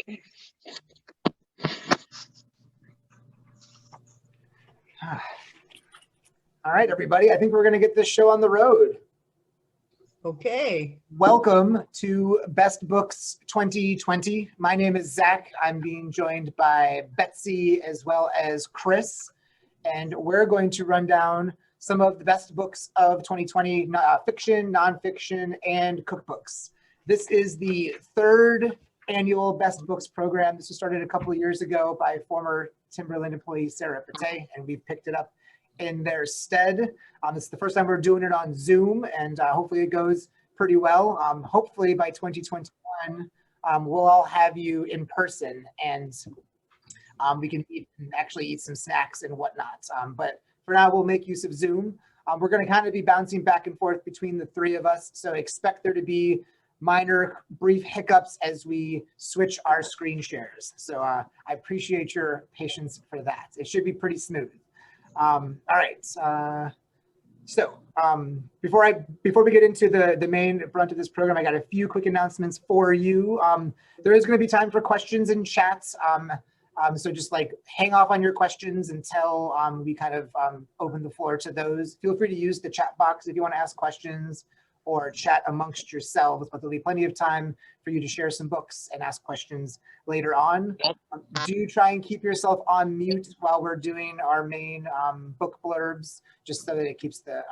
All right, everybody. I think we're going to get this show on the road. Okay. Welcome to Best Books 2020. My name is Zach. I'm being joined by Betsy as well as Chris, and we're going to run down some of the best books of 2020, fiction, nonfiction, and cookbooks. This is the third annual Best Books program. This was started a couple of years ago by former Timberland employee Sarah Pate, and we've picked it up in their stead. This is the first time we're doing it on Zoom, and hopefully it goes pretty well. Hopefully by 2021, we'll all have you in person, and we can actually eat some snacks and whatnot. But for now, we'll make use of Zoom. We're going to kind of be bouncing back and forth between the three of us, so expect there to be minor, brief hiccups as we switch our screen shares. So I appreciate your patience for that. It should be pretty smooth. All right. So before we get into the main brunt of this program, I got a few quick announcements for you. There is going to be time for questions and chats. So just like hang off on your questions until we kind of open the floor to those. Feel free to use the chat box if you want to ask questions or chat amongst yourselves, but there'll be plenty of time for you to share some books and ask questions later on. Do try and keep yourself on mute while we're doing our main book blurbs, just so that it keeps the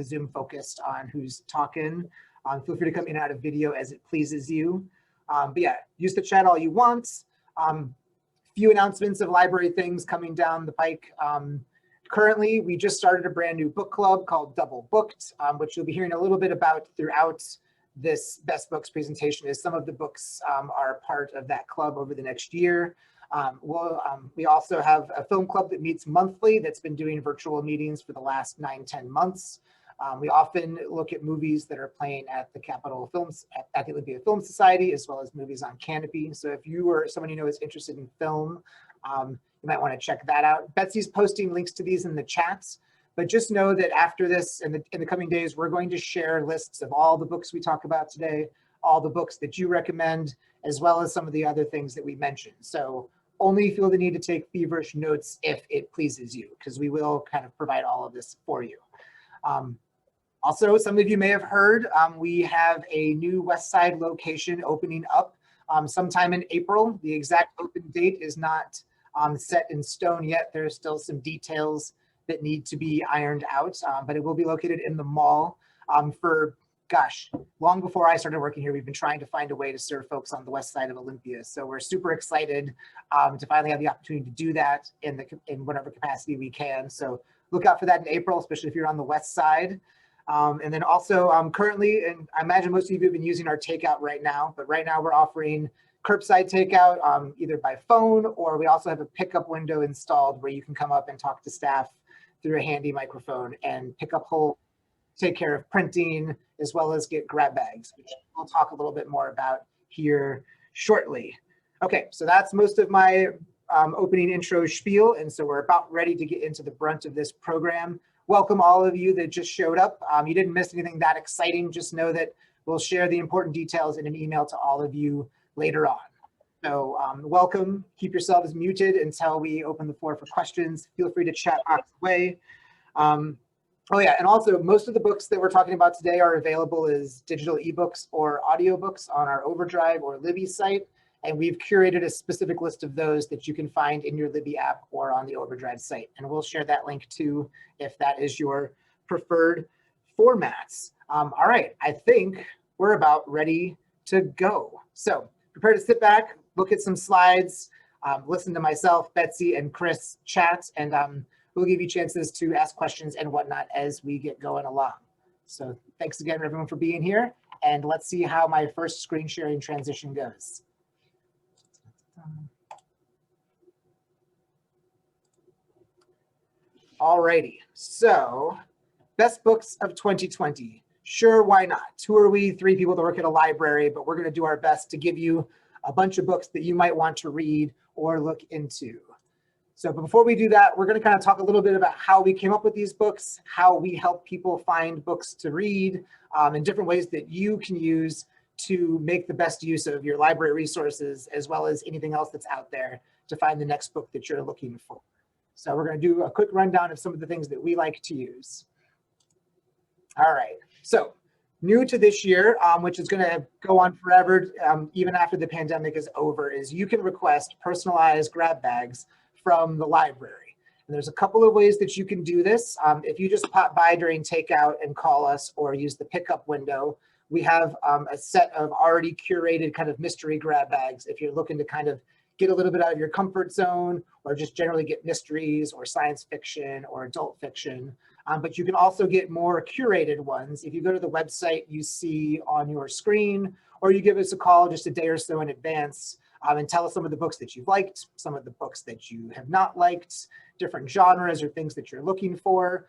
Zoom focused on who's talking. Feel free to come in and out of video as it pleases you. But yeah, use the chat all you want. Few announcements of library things coming down the pike. Currently, we just started a brand new book club called Double Booked, which you'll be hearing a little bit about throughout this Best Books presentation, as some of the books are part of that club over the next year. We also have a film club that meets monthly that's been doing virtual meetings for the last 9-10 months. We often look at movies that are playing at the Capitol Films, at the Olympia Film Society, as well as movies on Canopy. So if you or someone you know is interested in film, you might want to check that out. Betsy's posting links to these in the chats, but just know that after this, in the coming days, we're going to share lists of all the books we talk about today, all the books that you recommend, as well as some of the other things that we mentioned. So only feel the need to take feverish notes if it pleases you, because we will kind of provide all of this for you. Also, some of you may have heard, we have a new West Side location opening up sometime in April. The exact open date is not set in stone yet. There's still some details that need to be ironed out, but it will be located in the mall. Gosh, long before I started working here, we've been trying to find a way to serve folks on the west side of Olympia. So we're super excited to finally have the opportunity to do that in whatever capacity we can. So look out for that in April, especially if you're on the west side. And then also currently, and I imagine most of you have been using our takeout right now, but right now we're offering curbside takeout either by phone, or we also have a pickup window installed where you can come up and talk to staff through a handy microphone and pick up take care of printing, as well as get grab bags, which we'll talk a little bit more about here shortly. Okay, so that's most of my opening intro spiel, and so we're about ready to get into the brunt of this program. Welcome all of you that just showed up. You didn't miss anything that exciting. Just know that we'll share the important details in an email to all of you later on. So welcome. Keep yourselves muted until we open the floor for questions. Feel free to chat box away. Oh yeah, and also most of the books that we're talking about today are available as digital ebooks or audiobooks on our Overdrive or Libby site. And we've curated a specific list of those that you can find in your Libby app or on the Overdrive site. And we'll share that link too, if that is your preferred formats. All right, I think we're about ready to go. So prepare to sit back, look at some slides, listen to myself, Betsy, and Chris chat, and we'll give you chances to ask questions and whatnot as we get going along. So thanks again, everyone, for being here. And let's see how my first screen sharing transition goes. Alrighty, so best books of 2020. Sure, why not? Who are we? Three people that work at a library, but we're going to do our best to give you a bunch of books that you might want to read or look into. So before we do that, we're going to kind of talk a little bit about how we came up with these books, how we help people find books to read, and different ways that you can use to make the best use of your library resources as well as anything else that's out there to find the next book that you're looking for. So we're going to do a quick rundown of some of the things that we like to use. All right, so new to this year, which is going to go on forever, even after the pandemic is over, is you can request personalized grab bags from the library. And there's a couple of ways that you can do this. If you just pop by during takeout and call us or use the pickup window, we have a set of already curated kind of mystery grab bags if you're looking to kind of get a little bit out of your comfort zone or just generally get mysteries or science fiction or adult fiction. But you can also get more curated ones. If you go to the website you see on your screen, or you give us a call just a day or so in advance and tell us some of the books that you've liked, some of the books that you have not liked, different genres or things that you're looking for.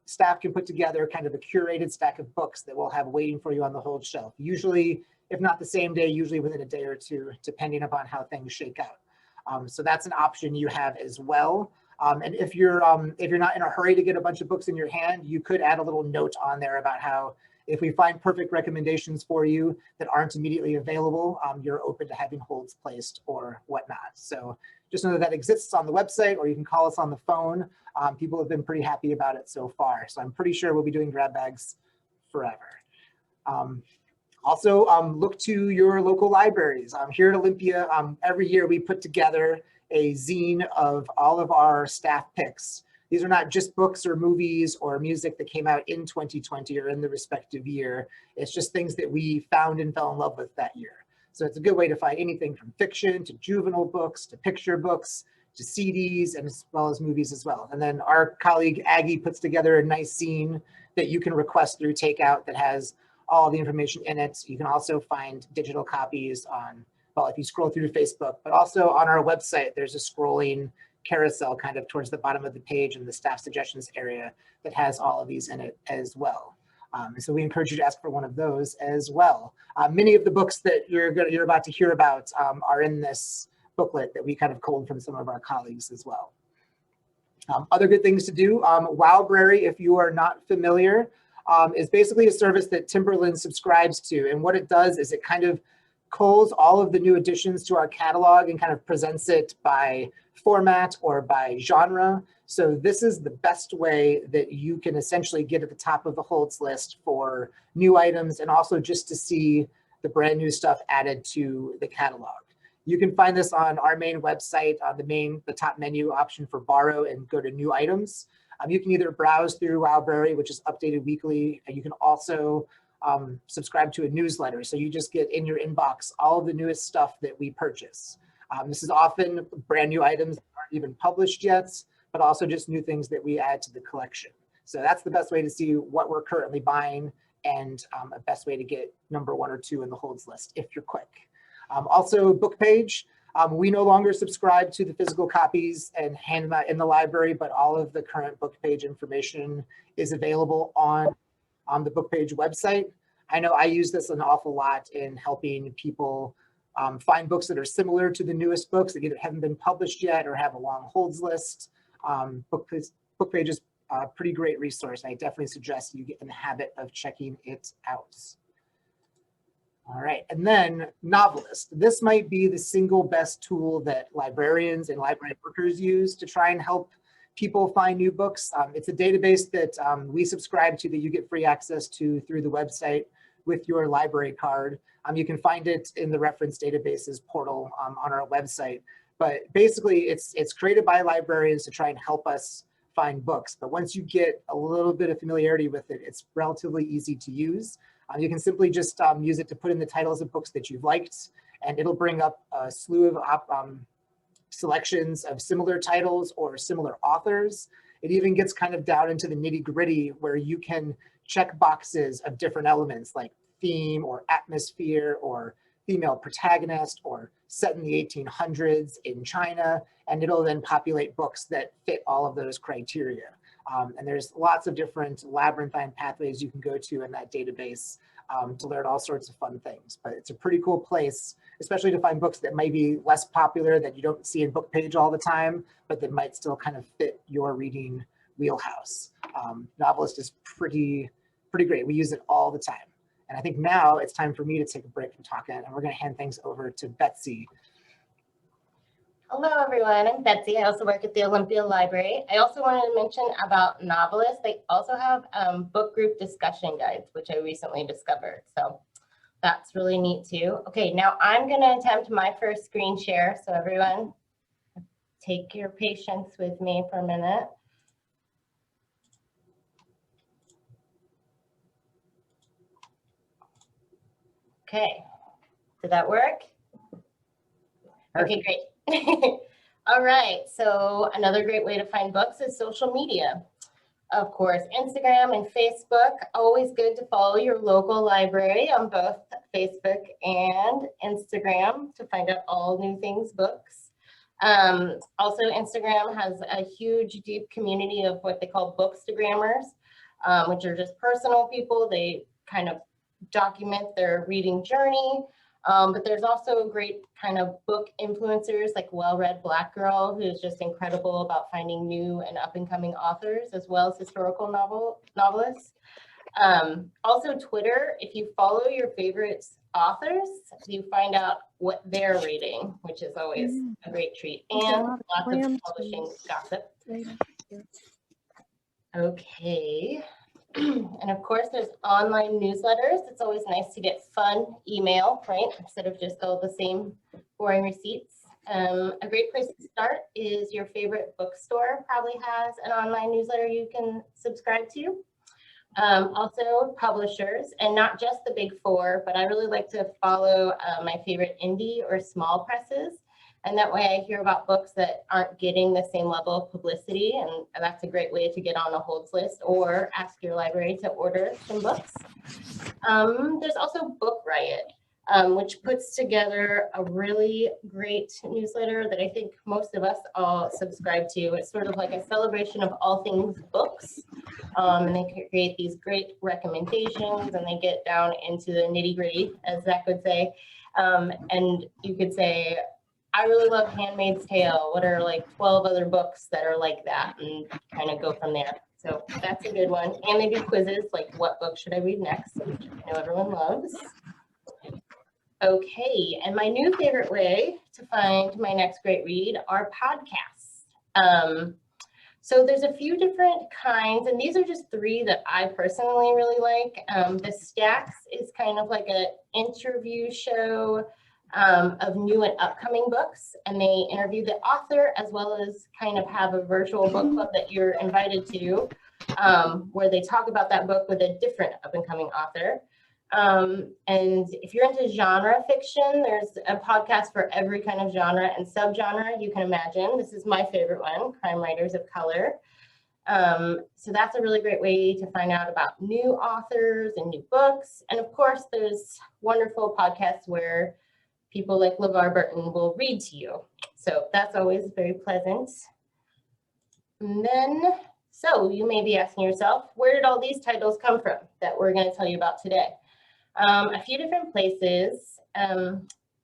Staff can put together kind of a curated stack of books that we'll have waiting for you on the hold shelf. Usually, if not the same day, usually within a day or two, depending upon how things shake out. So that's an option you have as well. And if you're not in a hurry to get a bunch of books in your hand, you could add a little note on there about how if we find perfect recommendations for you that aren't immediately available, you're open to having holds placed or whatnot. So just know that that exists on the website, or you can call us on the phone. People have been pretty happy about it so far. So I'm pretty sure we'll be doing grab bags forever. Also, look to your local libraries. Here at Olympia, every year we put together a zine of all of our staff picks. These are not just books or movies or music that came out in 2020 or in the respective year. It's just things that we found and fell in love with that year. So it's a good way to find anything from fiction to juvenile books to picture books to CDs, and as well as movies as well. And then our colleague Aggie puts together a nice zine that you can request through takeout that has all the information in it. You can also find digital copies on, well, if you scroll through to Facebook, but also on our website, there's a scrolling carousel kind of towards the bottom of the page in the staff suggestions area that has all of these in it as well. So we encourage you to ask for one of those as well. Many of the books that you're about to hear about are in this booklet that we kind of culled from some of our colleagues as well. Other good things to do, Wowbrary, if you are not familiar, is basically a service that Timberland subscribes to. And what it does is it kind of culls all of the new additions to our catalog and kind of presents it by format or by genre. So this is the best way that you can essentially get at the top of the holds list for new items and also just to see the brand new stuff added to the catalog. You can find this on our main website, on the top menu option for borrow, and go to new items. You can either browse through Wowbrary, which is updated weekly, and you can also subscribe to a newsletter. So you just get in your inbox all of the newest stuff that we purchase. This is often brand new items that aren't even published yet, but also just new things that we add to the collection. So that's the best way to see what we're currently buying, and a best way to get number 1 or 2 in the holds list if you're quick. Also, BookPage. We no longer subscribe to the physical copies and hand them out in the library, but all of the current BookPage information is available on the BookPage website. I know I use this an awful lot in helping people find books that are similar to the newest books that either haven't been published yet or have a long holds list. BookPage is a pretty great resource. I definitely suggest you get in the habit of checking it out. All right, and then Novelist. This might be the single best tool that librarians and library workers use to try and help people find new books. It's a database that we subscribe to that you get free access to through the website with your library card. You can find it in the reference databases portal on our website. But basically, it's created by librarians to try and help us find books. But once you get a little bit of familiarity with it, it's relatively easy to use. You can simply just use it to put in the titles of books that you've liked, and it'll bring up a slew of selections of similar titles or similar authors. It even gets kind of down into the nitty-gritty where you can check boxes of different elements like theme or atmosphere or female protagonist or set in the 1800s in China, and it'll then populate books that fit all of those criteria. And there's lots of different labyrinthine pathways you can go to in that database to learn all sorts of fun things. But it's a pretty cool place, especially to find books that might be less popular, that you don't see in BookPage all the time, but that might still kind of fit your reading wheelhouse. Novelist is pretty great. We use it all the time. And I think now it's time for me to take a break from talking, and we're going to hand things over to Betsy. Hello, everyone. I'm Betsy. I also work at the Olympia Library. I also wanted to mention about Novelist. They also have book group discussion guides, which I recently discovered. So that's really neat too. Okay, now I'm going to attempt my first screen share. So everyone, take your patience with me for a minute. Okay, did that work? Okay, great. All right, so another great way to find books is social media. Of course, Instagram and Facebook. Always good to follow your local library on both Facebook and Instagram to find out all new things, books. Also, Instagram has a huge, deep community of what they call bookstagrammers, which are just personal people. They kind of document their reading journey. But there's also a great kind of book influencers like Well-Read Black Girl, who's just incredible about finding new and up-and-coming authors, as well as historical novelists. Also Twitter, if you follow your favorite authors, you find out what they're reading, which is always a great treat. And lots of publishing gossip. Okay. And of course, there's online newsletters. It's always nice to get fun email, right? Instead of just all the same boring receipts. A great place to start is your favorite bookstore probably has an online newsletter you can subscribe to. Also publishers, and not just the big four, but I really like to follow my favorite indie or small presses. And that way I hear about books that aren't getting the same level of publicity, and that's a great way to get on a holds list or ask your library to order some books. There's also Book Riot, which puts together a really great newsletter that I think most of us all subscribe to. It's sort of like a celebration of all things books, and they create these great recommendations, and they get down into the nitty-gritty, as Zach would say. And you could say, I really love Handmaid's Tale. What are like 12 other books that are like that, and kind of go from there. So that's a good one. And they do quizzes like what book should I read next, which I know everyone loves. Okay, and my new favorite way to find my next great read are podcasts. So there's a few different kinds, and these are just three that I personally really like. The Stacks is kind of like an interview show of new and upcoming books, and they interview the author as well as kind of have a virtual book club that you're invited to, where they talk about that book with a different up-and-coming author. And if you're into genre fiction, there's a podcast for every kind of genre and subgenre you can imagine. This is my favorite one, Crime Writers of Color. So that's a really great way to find out about new authors and new books. And of course, there's wonderful podcasts where people like LeVar Burton will read to you. So that's always very pleasant. And then, so you may be asking yourself, where did all these titles come from that we're going to tell you about today? A few different places.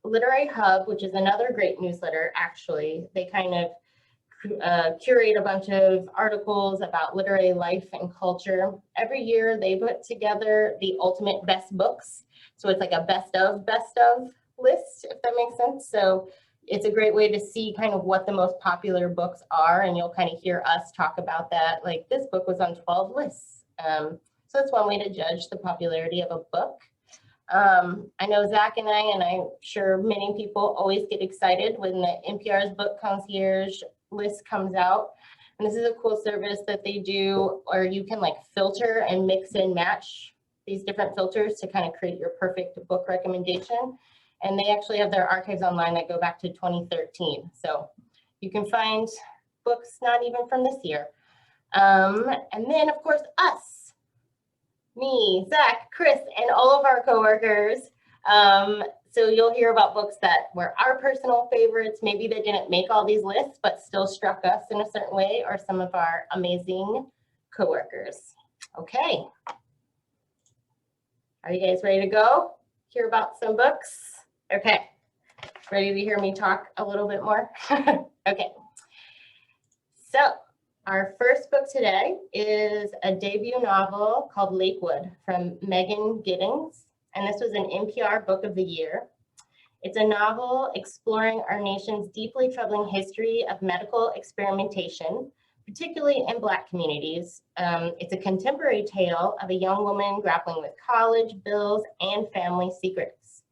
Literary Hub, which is another great newsletter, actually, they kind of curate a bunch of articles about literary life and culture. Every year they put together the ultimate best books. So it's like a best of list, if that makes sense. So it's a great way to see kind of what the most popular books are, and you'll kind of hear us talk about that. Like this book was on 12 lists. So that's one way to judge the popularity of a book. I know Zach and I'm sure many people always get excited when the NPR's Book Concierge list comes out. And this is a cool service that they do, or you can like filter and mix and match these different filters to kind of create your perfect book recommendation. And they actually have their archives online that go back to 2013. So you can find books not even from this year. And then of course us, me, Zach, Chris, and all of our coworkers. So you'll hear about books that were our personal favorites. Maybe they didn't make all these lists, but still struck us in a certain way, or some of our amazing coworkers. Okay. Are you guys ready to go? Hear about some books? Okay. Ready to hear me talk a little bit more? Okay. So our first book today is a debut novel called Lakewood from Megan Giddings. and this was an NPR Book of the Year. It's a novel exploring our nation's deeply troubling history of medical experimentation, particularly in Black communities. It's a contemporary tale of a young woman grappling with college, bills, and family secrets,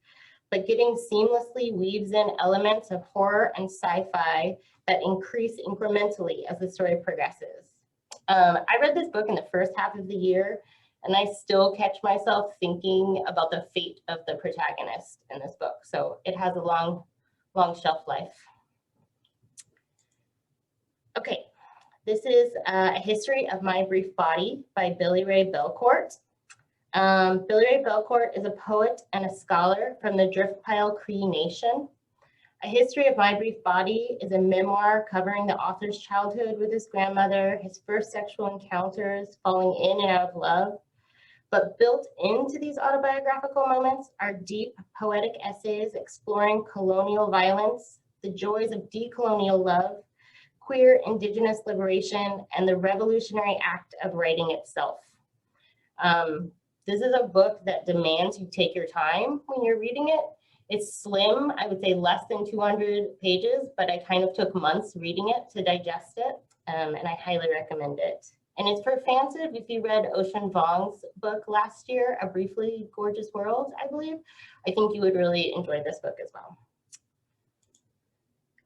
but getting seamlessly weaves in elements of horror and sci-fi that increase incrementally as the story progresses. I read this book in the first half of the year, and I still catch myself thinking about the fate of the protagonist in this book. So it has a long, long shelf life. Okay, this is A History of My Brief Body by Billy Ray Belcourt. Billy Ray Belcourt is a poet and a scholar from the Driftpile Cree Nation. A History of My Brief Body is a memoir covering the author's childhood with his grandmother, his first sexual encounters, falling in and out of love. But built into these autobiographical moments are deep poetic essays exploring colonial violence, the joys of decolonial love, queer Indigenous liberation, and the revolutionary act of writing itself. This is a book that demands you take your time when you're reading it. It's slim, I would say less than 200 pages, but I kind of took months reading it to digest it, and I highly recommend it. And it's for fans of, if you read Ocean Vuong's book last year, A Briefly Gorgeous World, I believe, I think you would really enjoy this book as well.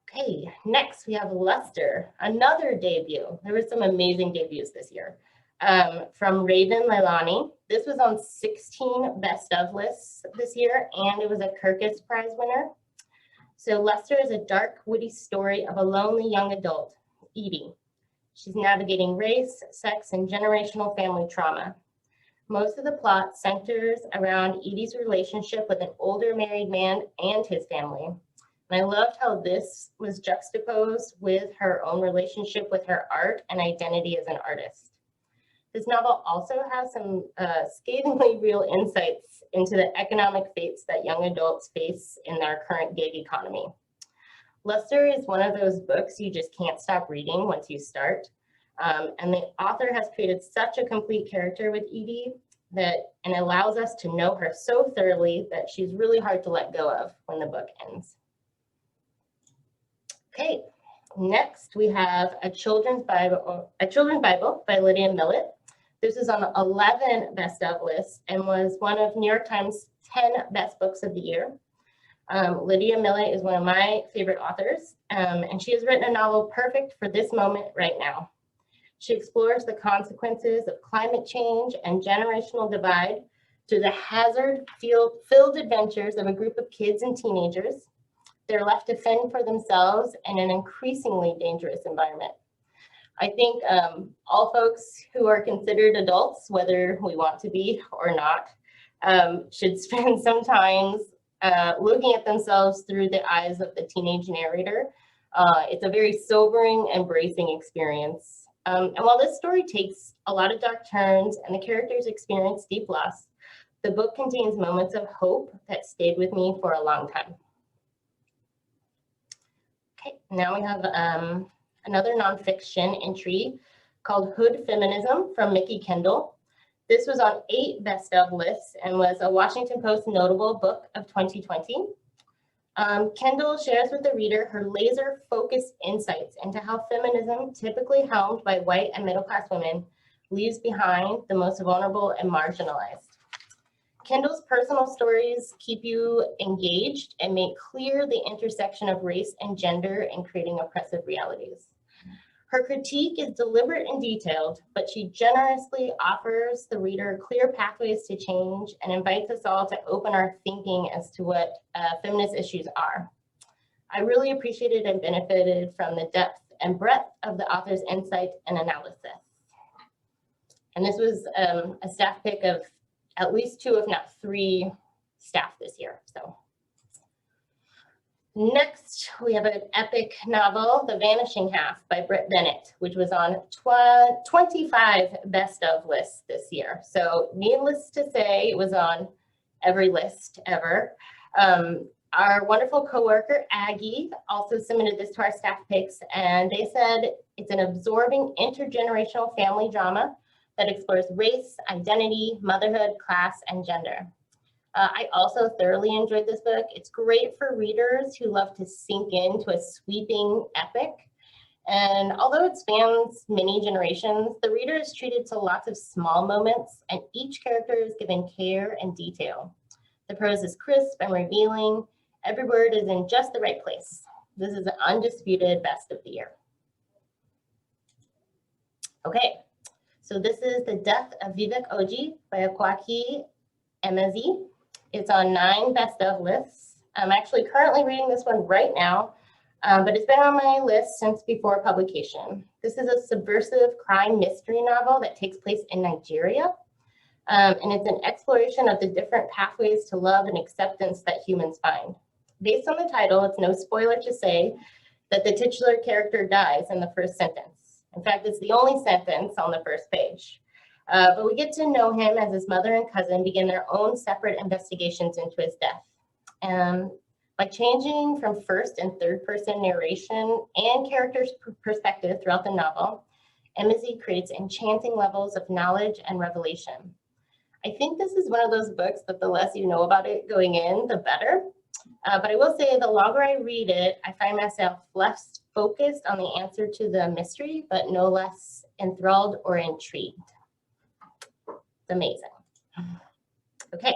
Okay, next we have Luster, another debut. There were some amazing debuts this year. From Raven Leilani. This was on 16 best of lists this year, and it was a Kirkus Prize winner. So Luster is a dark, witty story of a lonely young adult, Edie. She's navigating race, sex, and generational family trauma. Most of the plot centers around Edie's relationship with an older married man and his family. And I loved how this was juxtaposed with her own relationship with her art and identity as an artist. This novel also has some scathingly real insights into the economic fates that young adults face in our current gig economy. Luster is one of those books you just can't stop reading once you start. And the author has created such a complete character with Edie and allows us to know her so thoroughly that she's really hard to let go of when the book ends. Okay, next we have a children's Bible by Lydia Millett. This is on 11 best of lists and was one of New York Times 10 best books of the year. Lydia Millett is one of my favorite authors, and she has written a novel perfect for this moment right now. She explores the consequences of climate change and generational divide through the hazard-filled adventures of a group of kids and teenagers. They're left to fend for themselves in an increasingly dangerous environment. I think all folks who are considered adults, whether we want to be or not, should spend some time looking at themselves through the eyes of the teenage narrator. It's a very sobering and bracing experience. And while this story takes a lot of dark turns and the characters experience deep loss, the book contains moments of hope that stayed with me for a long time. Okay, now we have another nonfiction entry called Hood Feminism from Mickey Kendall. This was on 8 best of lists and was a Washington Post notable book of 2020. Kendall shares with the reader her laser-focused insights into how feminism, typically helmed by white and middle-class women, leaves behind the most vulnerable and marginalized. Kendall's personal stories keep you engaged and make clear the intersection of race and gender in creating oppressive realities. Her critique is deliberate and detailed, but she generously offers the reader clear pathways to change and invites us all to open our thinking as to what feminist issues are. I really appreciated and benefited from the depth and breadth of the author's insight and analysis. And this was a staff pick of at least 2, if not 3 staff this year. So next, we have an epic novel, The Vanishing Half by Britt Bennett, which was on 25 best of lists this year. So needless to say, it was on every list ever. Our wonderful coworker, Aggie, also submitted this to our staff picks, and they said it's an absorbing intergenerational family drama that explores race, identity, motherhood, class, and gender. I also thoroughly enjoyed this book. It's great for readers who love to sink into a sweeping epic. And although it spans many generations, the reader is treated to lots of small moments, and each character is given care and detail. The prose is crisp and revealing. Every word is in just the right place. This is an undisputed best of the year. Okay, so this is The Death of Vivek Oji by Akwaki Emezi. It's on 9 best of lists. I'm actually currently reading this one right now, but it's been on my list since before publication. This is a subversive crime mystery novel that takes place in Nigeria. And it's an exploration of the different pathways to love and acceptance that humans find. Based on the title, it's no spoiler to say that the titular character dies in the first sentence. In fact, it's the only sentence on the first page. But we get to know him as his mother and cousin begin their own separate investigations into his death. By changing from first and third person narration and characters' perspective throughout the novel, Emezi creates enchanting levels of knowledge and revelation. I think this is one of those books that the less you know about it going in, the better. But I will say the longer I read it, I find myself less focused on the answer to the mystery, but no less enthralled or intrigued. It's amazing. Okay,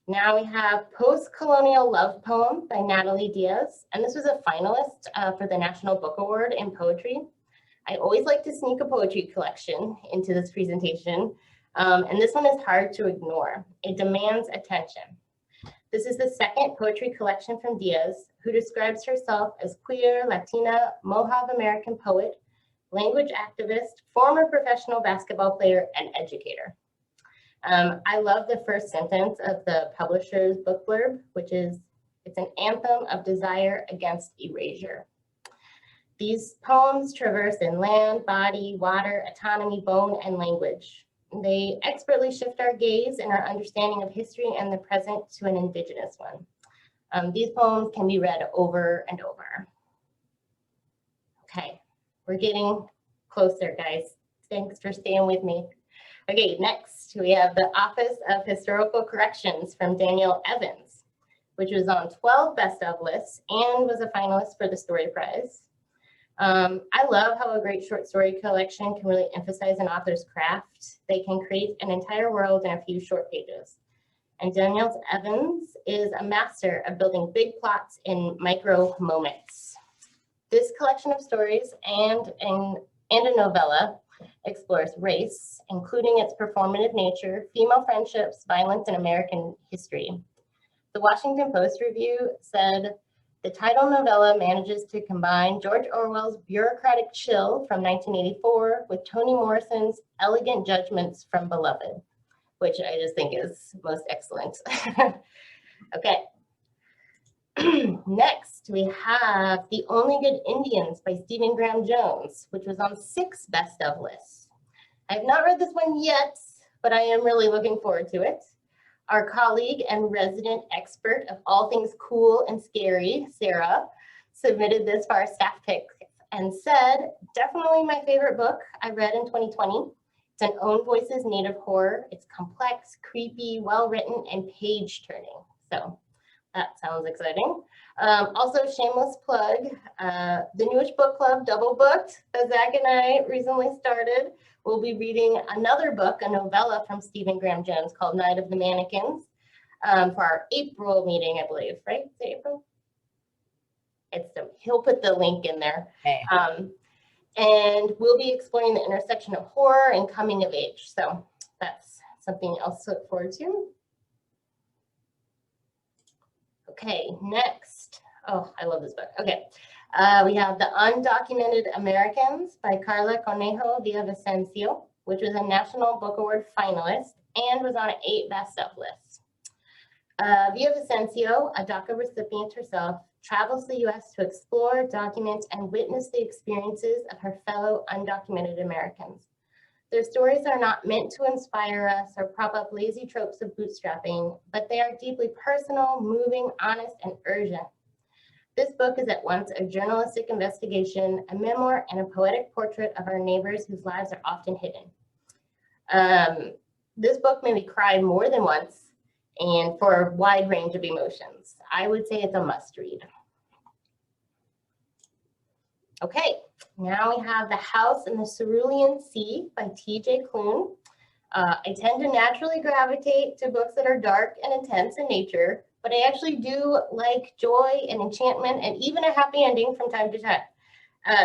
now we have Post-Colonial Love Poem by Natalie Diaz. And this was a finalist for the National Book Award in Poetry. I always like to sneak a poetry collection into this presentation. And this one is hard to ignore. It demands attention. This is the second poetry collection from Diaz, who describes herself as queer, Latina, Mohave American poet, language activist, former professional basketball player, and educator. I love the first sentence of the publisher's book blurb, which is, it's an anthem of desire against erasure. These poems traverse in land, body, water, autonomy, bone, and language. They expertly shift our gaze and our understanding of history and the present to an indigenous one. These poems can be read over and over. Okay, we're getting closer, guys. Thanks for staying with me. Okay, next we have The Office of Historical Corrections from Daniel Evans, which was on 12 best of lists and was a finalist for the Story Prize. I love how a great short story collection can really emphasize an author's craft. They can create an entire world in a few short pages. And Daniel Evans is a master of building big plots in micro moments. This collection of stories and a novella explores race, including its performative nature, female friendships, violence, and American history. The Washington Post review said, the title novella manages to combine George Orwell's bureaucratic chill from 1984 with Toni Morrison's elegant judgments from Beloved, which I just think is most excellent. Okay. Next, we have The Only Good Indians by Stephen Graham Jones, which was on 6 best of lists. I have not read this one yet, but I am really looking forward to it. Our colleague and resident expert of all things cool and scary, Sarah, submitted this for our staff pick and said, definitely my favorite book I read in 2020. It's an Own Voices native horror. It's complex, creepy, well-written, and page-turning. So that sounds exciting. Also, shameless plug, the newish book club, Double Booked, that Zach and I recently started. We'll be reading another book, a novella from Stephen Graham Jones called Night of the Mannequins for our April meeting, I believe, right? Is it April? He'll put the link in there. Hey. And we'll be exploring the intersection of horror and coming of age. So that's something else to look forward to. Okay, next. Oh, I love this book. Okay. We have The Undocumented Americans by Carla Conejo Villavicencio, which was a National Book Award finalist and was on 8 best of lists. Villavicencio, a DACA recipient herself, travels the U.S. to explore, document, and witness the experiences of her fellow undocumented Americans. Their stories are not meant to inspire us or prop up lazy tropes of bootstrapping, but they are deeply personal, moving, honest, and urgent. This book is at once a journalistic investigation, a memoir, and a poetic portrait of our neighbors whose lives are often hidden. This book made me cry more than once, and for a wide range of emotions. I would say it's a must read. Okay, now we have The House in the Cerulean Sea by T.J. Klune. I tend to naturally gravitate to books that are dark and intense in nature, but I actually do like joy and enchantment and even a happy ending from time to time.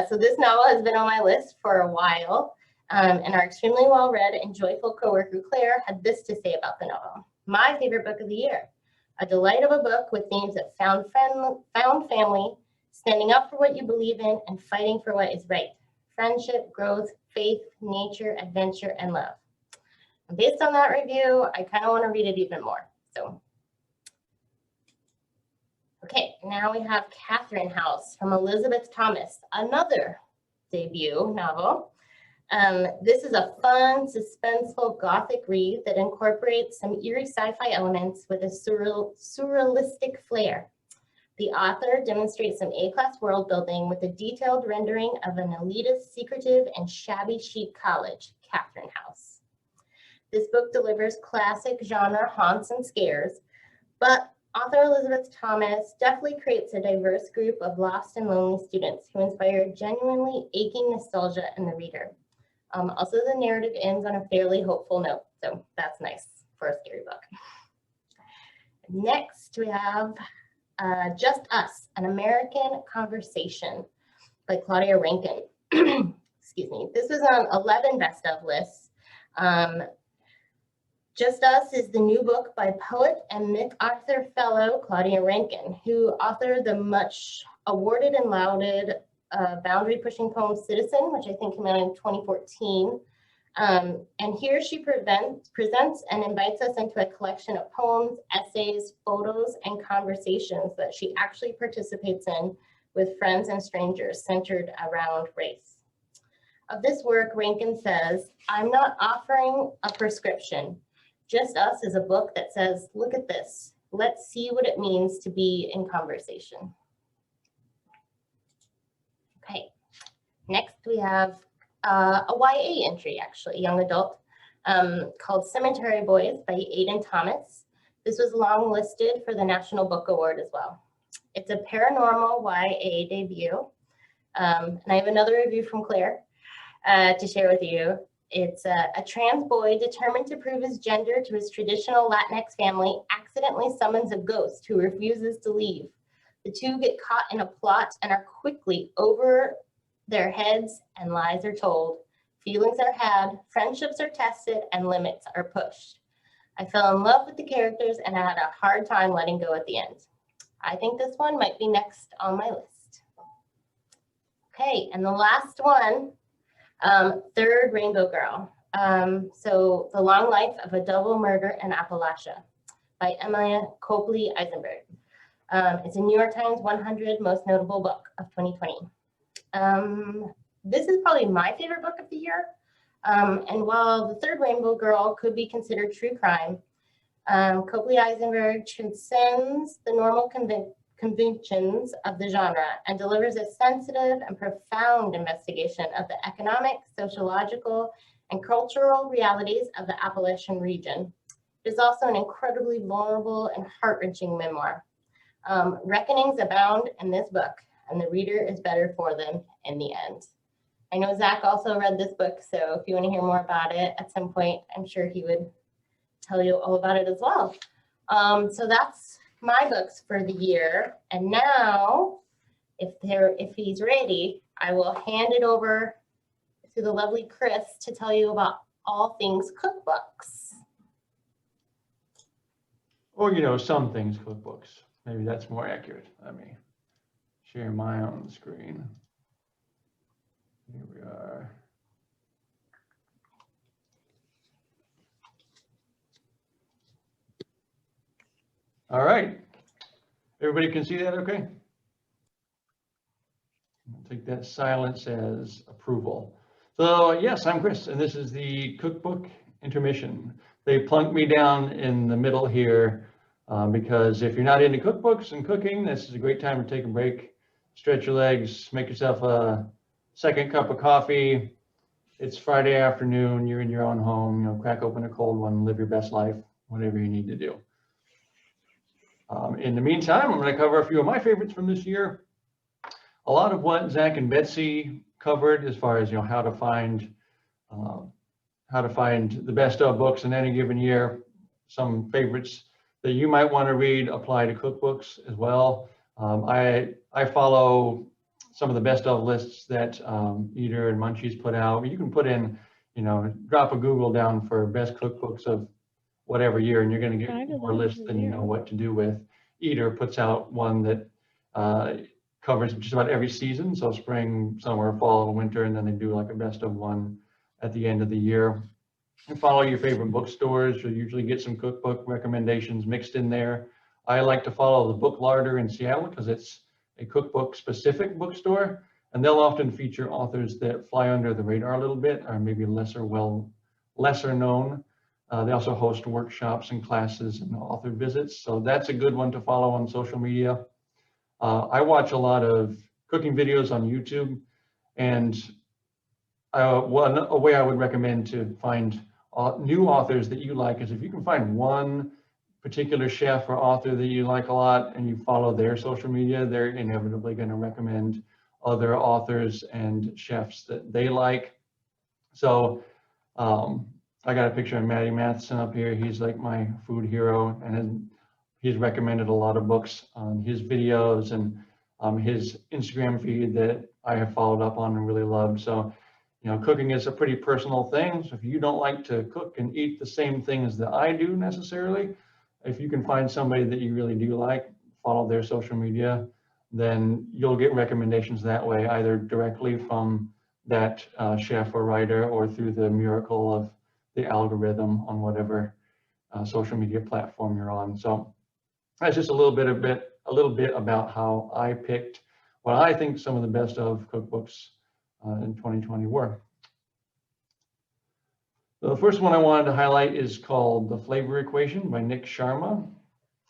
So this novel has been on my list for a while, and our extremely well-read and joyful coworker Claire had this to say about the novel. My favorite book of the year. A delight of a book with themes of found family, standing up for what you believe in, and fighting for what is right. Friendship, growth, faith, nature, adventure, and love. And based on that review, I kind of want to read it even more. So, okay, now we have Catherine House from Elizabeth Thomas, another debut novel. This is a fun, suspenseful Gothic read that incorporates some eerie sci-fi elements with a surrealistic flair. The author demonstrates some A-class world building with a detailed rendering of an elitist, secretive, and shabby chic college, Catherine House. This book delivers classic genre haunts and scares, but author Elizabeth Thomas definitely creates a diverse group of lost and lonely students who inspire genuinely aching nostalgia in the reader. Also, the narrative ends on a fairly hopeful note, so that's nice for a scary book. Next, we have Just Us, An American Conversation by Claudia Rankine. Excuse me. This was on 11 best of lists. Just Us is the new book by poet and MacArthur Fellow Claudia Rankine, who authored the much awarded and lauded boundary-pushing poem Citizen, which I think came out in 2014. And here she presents and invites us into a collection of poems, essays, photos, and conversations that she actually participates in with friends and strangers centered around race. Of this work, Rankine says, "I'm not offering a prescription. Just Us is a book that says, look at this. Let's see what it means to be in conversation." Okay, next we have a YA entry, actually, young adult, called Cemetery Boys by Aidan Thomas. This was long listed for the National Book Award as well. It's a paranormal YA debut. And I have another review from Claire to share with you. It's a trans boy determined to prove his gender to his traditional Latinx family accidentally summons a ghost who refuses to leave. The two get caught in a plot and are quickly over their heads, and lies are told. Feelings are had, friendships are tested, and limits are pushed. I fell in love with the characters and I had a hard time letting go at the end. I think this one might be next on my list. Okay, and the last one, Third Rainbow Girl. So The Long Life of a Double Murder in Appalachia by Emma Copley Eisenberg. It's a New York Times 100 Most Notable Book of 2020. This is probably my favorite book of the year. And while The Third Rainbow Girl could be considered true crime, Copley Eisenberg transcends the normal conventions of the genre and delivers a sensitive and profound investigation of the economic, sociological, and cultural realities of the Appalachian region. It is also an incredibly vulnerable and heart-wrenching memoir. Reckonings abound in this book, and the reader is better for them in the end. I know Zach also read this book, so if you want to hear more about it at some point, I'm sure he would tell you all about it as well. So that's my books for the year. And now, if he's ready, I will hand it over to the lovely Chris to tell you about all things cookbooks. Or, you know, some things cookbooks. Maybe that's more accurate. Let me share my own screen. Here we are. All right. Everybody can see that okay? I'll take that silence as approval. So yes, I'm Chris, and this is the cookbook intermission. They plunked me down in the middle here because if you're not into cookbooks and cooking, this is a great time to take a break, stretch your legs, make yourself a second cup of coffee. It's Friday afternoon, you're in your own home, you know, crack open a cold one, live your best life, whatever you need to do. In the meantime, I'm going to cover a few of my favorites from this year. A lot of what Zach and Betsy covered as far as how to find the best of books in any given year. Some favorites that you might want to read apply to cookbooks as well. I follow some of the best of lists that Eater and Munchies put out. You can put in, drop a Google down for best cookbooks of whatever year, and you're going to get more lists than you know what to do with. Eater puts out one that covers just about every season, so spring, summer, fall, and winter, and then they do like a best of one at the end of the year. And follow your favorite bookstores. You'll usually get some cookbook recommendations mixed in there. I like to follow the Book Larder in Seattle because it's a cookbook specific bookstore, and they'll often feature authors that fly under the radar a little bit, or maybe lesser known. They also host workshops and classes and author visits, so that's a good one to follow on social media. I watch a lot of cooking videos on YouTube, and a way I would recommend to find new authors that you like is if you can find one particular chef or author that you like a lot and you follow their social media, they're inevitably going to recommend other authors and chefs that they like. So I got a picture of Matty Matheson up here. He's like my food hero, and he's recommended a lot of books on his videos and his Instagram feed that I have followed up on and really loved. So, cooking is a pretty personal thing. So if you don't like to cook and eat the same things that I do necessarily, if you can find somebody that you really do like, follow their social media, then you'll get recommendations that way, either directly from that chef or writer or through the miracle of the algorithm on whatever social media platform you're on. So that's just a little bit about how I picked what I think some of the best of cookbooks in 2020 were. So the first one I wanted to highlight is called The Flavor Equation by Nick Sharma.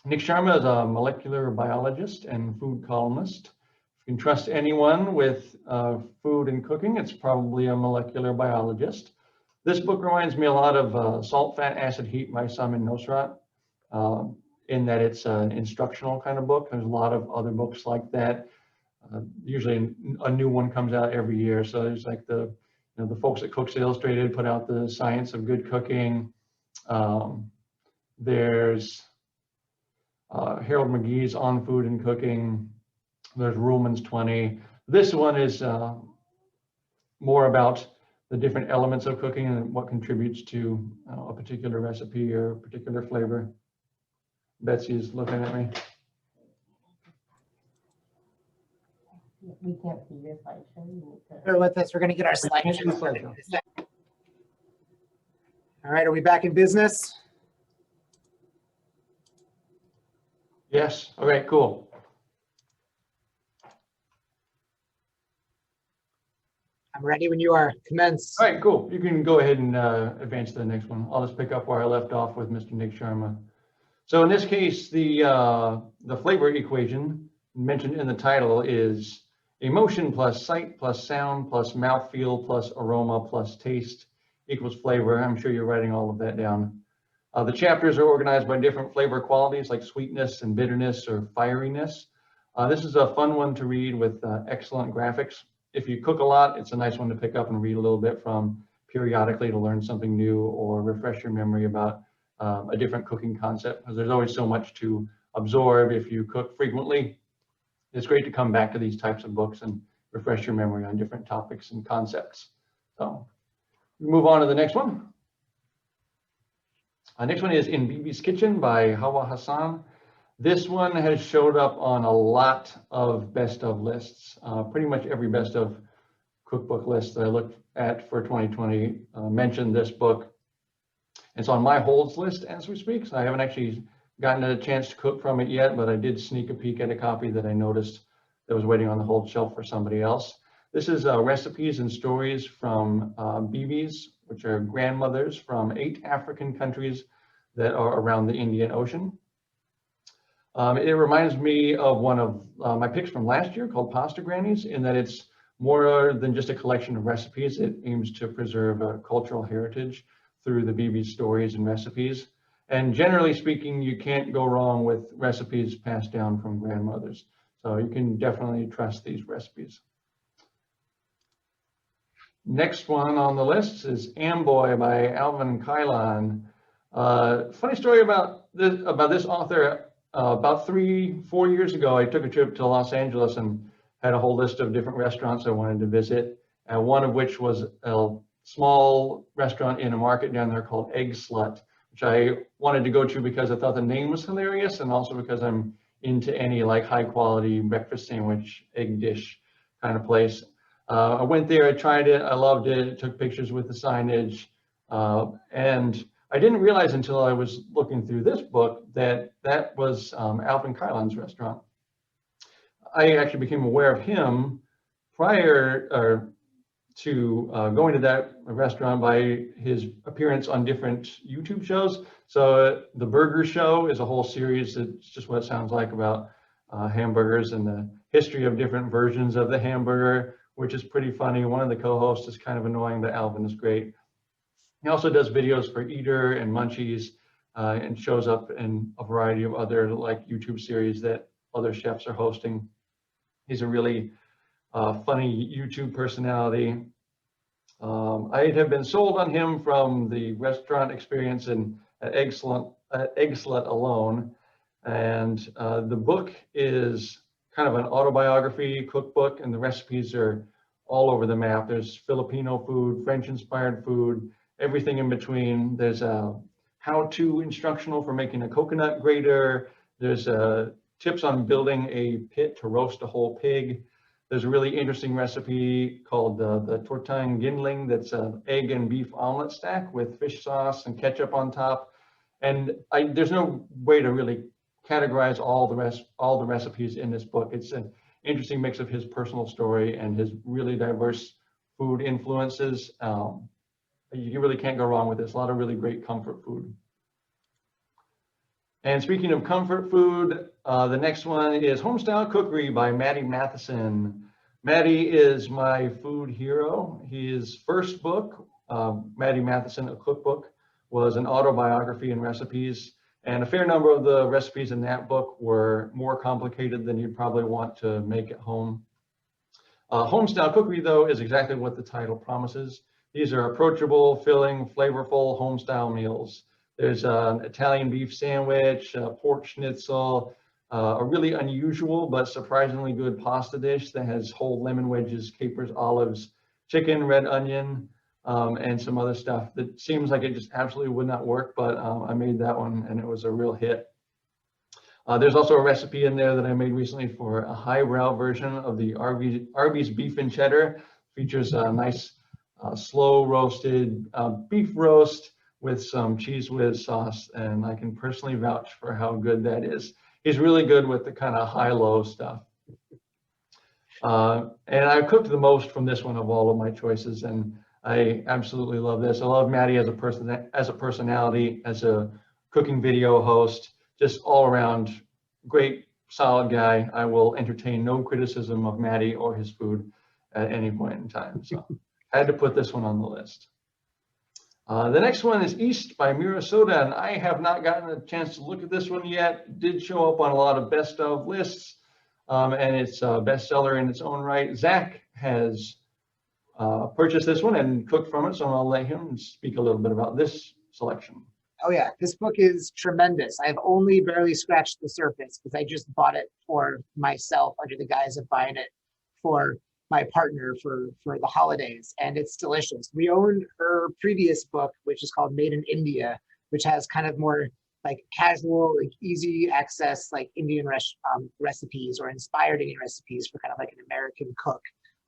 Nick Sharma is a molecular biologist and food columnist. If you can trust anyone with food and cooking, it's probably a molecular biologist. This book reminds me a lot of Salt, Fat, Acid, Heat by Simon Nosrat, in that it's an instructional kind of book. There's a lot of other books like that. Usually a new one comes out every year. So there's like the folks at Cooks Illustrated put out the Science of Good Cooking. There's Harold McGee's On Food and Cooking. There's Ruhlman's 20. This one is more about the different elements of cooking and what contributes to a particular recipe or a particular flavor. Betsy is looking at me. We can't see your slideshow. Bear with us. We're going to get our slideshow started. All right, are we back in business? Yes. All right, cool. I'm ready when you are. Commence. All right, cool. You can go ahead and advance to the next one. I'll just pick up where I left off with Mr. Nick Sharma. So in this case, the flavor equation mentioned in the title is emotion plus sight plus sound plus mouthfeel plus aroma plus taste equals flavor. I'm sure you're writing all of that down. The chapters are organized by different flavor qualities like sweetness and bitterness or fieriness. This is a fun one to read with excellent graphics. If you cook a lot, it's a nice one to pick up and read a little bit from periodically to learn something new or refresh your memory about a different cooking concept, because there's always so much to absorb if you cook frequently. It's great to come back to these types of books and refresh your memory on different topics and concepts. So we move on to the next one. Next one is In Bibi's Kitchen by Hawa Hassan. This one has showed up on a lot of best of lists. Pretty much every best of cookbook list that I looked at for 2020 mentioned this book. It's on my holds list as we speak, so I haven't actually gotten a chance to cook from it yet, but I did sneak a peek at a copy that I noticed that was waiting on the hold shelf for somebody else. This is recipes and stories from Bibis, which are grandmothers from 8 African countries that are around the Indian Ocean. It reminds me of one of my picks from last year called Pasta Grannies, in that it's more than just a collection of recipes. It aims to preserve a cultural heritage through the Bibi's stories and recipes. And generally speaking, you can't go wrong with recipes passed down from grandmothers. So you can definitely trust these recipes. Next one on the list is Amboy by Alvin Kylon. Funny story about this author. About 3-4 years ago, I took a trip to Los Angeles and had a whole list of different restaurants I wanted to visit. One of which was a small restaurant in a market down there called Egg Slut, which I wanted to go to because I thought the name was hilarious, and also because I'm into any like high quality breakfast sandwich, egg dish kind of place. I went there, I tried it, I loved it, took pictures with the signage, and I didn't realize until I was looking through this book that that was Alvin Kylon's restaurant. I actually became aware of him prior to going to that restaurant by his appearance on different YouTube shows. So The Burger Show is a whole series. It's just what it sounds like about hamburgers and the history of different versions of the hamburger, which is pretty funny. One of the co-hosts is kind of annoying, but Alvin is great. He also does videos for Eater and Munchies and shows up in a variety of other like YouTube series that other chefs are hosting. He's a really funny YouTube personality. I have been sold on him from the restaurant experience in Egg Slut alone. And the book is kind of an autobiography cookbook, and the recipes are all over the map. There's Filipino food, French-inspired food, everything in between. There's a how-to instructional for making a coconut grater. There's tips on building a pit to roast a whole pig. There's a really interesting recipe called the tortang ginling that's an egg and beef omelet stack with fish sauce and ketchup on top. And there's no way to really categorize all the recipes in this book. It's an interesting mix of his personal story and his really diverse food influences. You really can't go wrong with this. A lot of really great comfort food. And speaking of comfort food, the next one is Homestyle Cookery by Matty Matheson. Matty is my food hero. His first book, Matty Matheson, a cookbook, was an autobiography and recipes. And a fair number of the recipes in that book were more complicated than you'd probably want to make at home. Homestyle Cookery, though, is exactly what the title promises. These are approachable, filling, flavorful homestyle meals. There's an Italian beef sandwich, a pork schnitzel, a really unusual but surprisingly good pasta dish that has whole lemon wedges, capers, olives, chicken, red onion, and some other stuff that seems like it just absolutely would not work, but I made that one and it was a real hit. There's also a recipe in there that I made recently for a highbrow version of the Arby's beef and cheddar. Features a nice slow roasted beef roast with some Cheese Whiz sauce, and I can personally vouch for how good that is. He's really good with the kind of high-low stuff. And I cooked the most from this one of all of my choices, and I absolutely love this. I love Matty as a personality, as a cooking video host, just all around great, solid guy. I will entertain no criticism of Matty or his food at any point in time. So I had to put this one on the list. The next one is East by Mira Soda, and I have not gotten a chance to look at this one yet. It did show up on a lot of best of lists, and it's a bestseller in its own right. Zach has purchased this one and cooked from it, so I'll let him speak a little bit about this selection. Oh yeah, this book is tremendous. I've only barely scratched the surface because I just bought it for myself under the guise of buying it for my partner for the holidays, and it's delicious. We owned her previous book, which is called Made in India, which has kind of more like casual, like easy access, like Indian recipes or inspired Indian recipes for kind of like an American cook.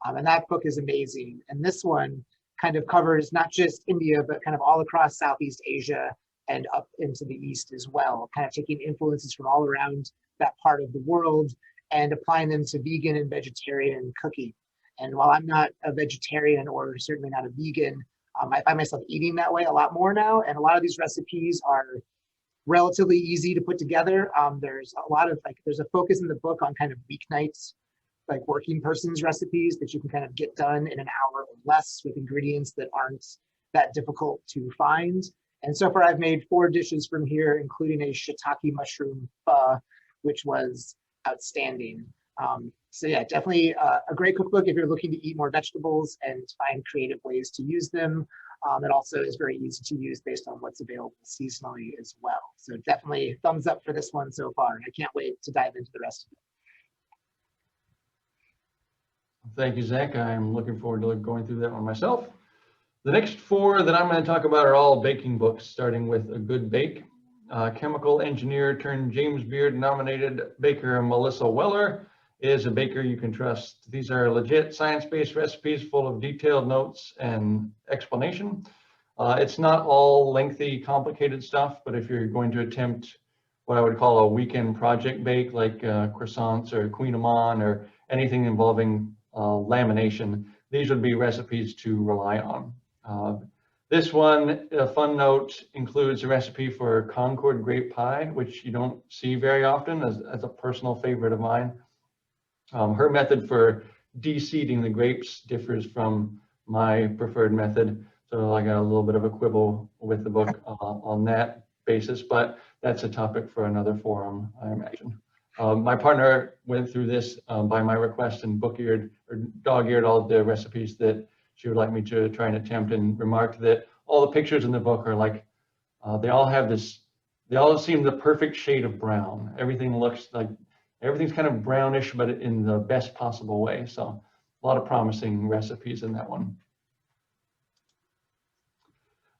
And that book is amazing. And this one kind of covers not just India, but kind of all across Southeast Asia and up into the East as well, kind of taking influences from all around that part of the world and applying them to vegan and vegetarian cooking. And while I'm not a vegetarian or certainly not a vegan, I find myself eating that way a lot more now. And a lot of these recipes are relatively easy to put together. There's a lot of there's a focus in the book on kind of weeknights, like working person's recipes that you can kind of get done in an hour or less with ingredients that aren't that difficult to find. And so far I've made 4 dishes from here, including a shiitake mushroom pho, which was outstanding. So yeah, definitely a great cookbook if you're looking to eat more vegetables and find creative ways to use them. It also is very easy to use based on what's available seasonally as well. So definitely thumbs up for this one so far. And I can't wait to dive into the rest of it. Thank you, Zach. I'm looking forward to going through that one myself. The next 4 that I'm going to talk about are all baking books, starting with A Good Bake. Chemical engineer turned James Beard nominated baker Melissa Weller is a baker you can trust. These are legit science-based recipes full of detailed notes and explanation. It's not all lengthy, complicated stuff, but if you're going to attempt what I would call a weekend project bake, like croissants or Queen Amman or anything involving lamination, these would be recipes to rely on. This one, a fun note, includes a recipe for Concord grape pie, which you don't see very often, as a personal favorite of mine. Her method for de-seeding the grapes differs from my preferred method, so I got a little bit of a quibble with the book on that basis, but that's a topic for another forum, I imagine. My partner went through this by my request and book-eared or dog-eared all the recipes that she would like me to try and attempt, and remarked that all the pictures in the book are like, they all seem the perfect shade of brown. Everything looks like, everything's kind of brownish, but in the best possible way. So a lot of promising recipes in that one.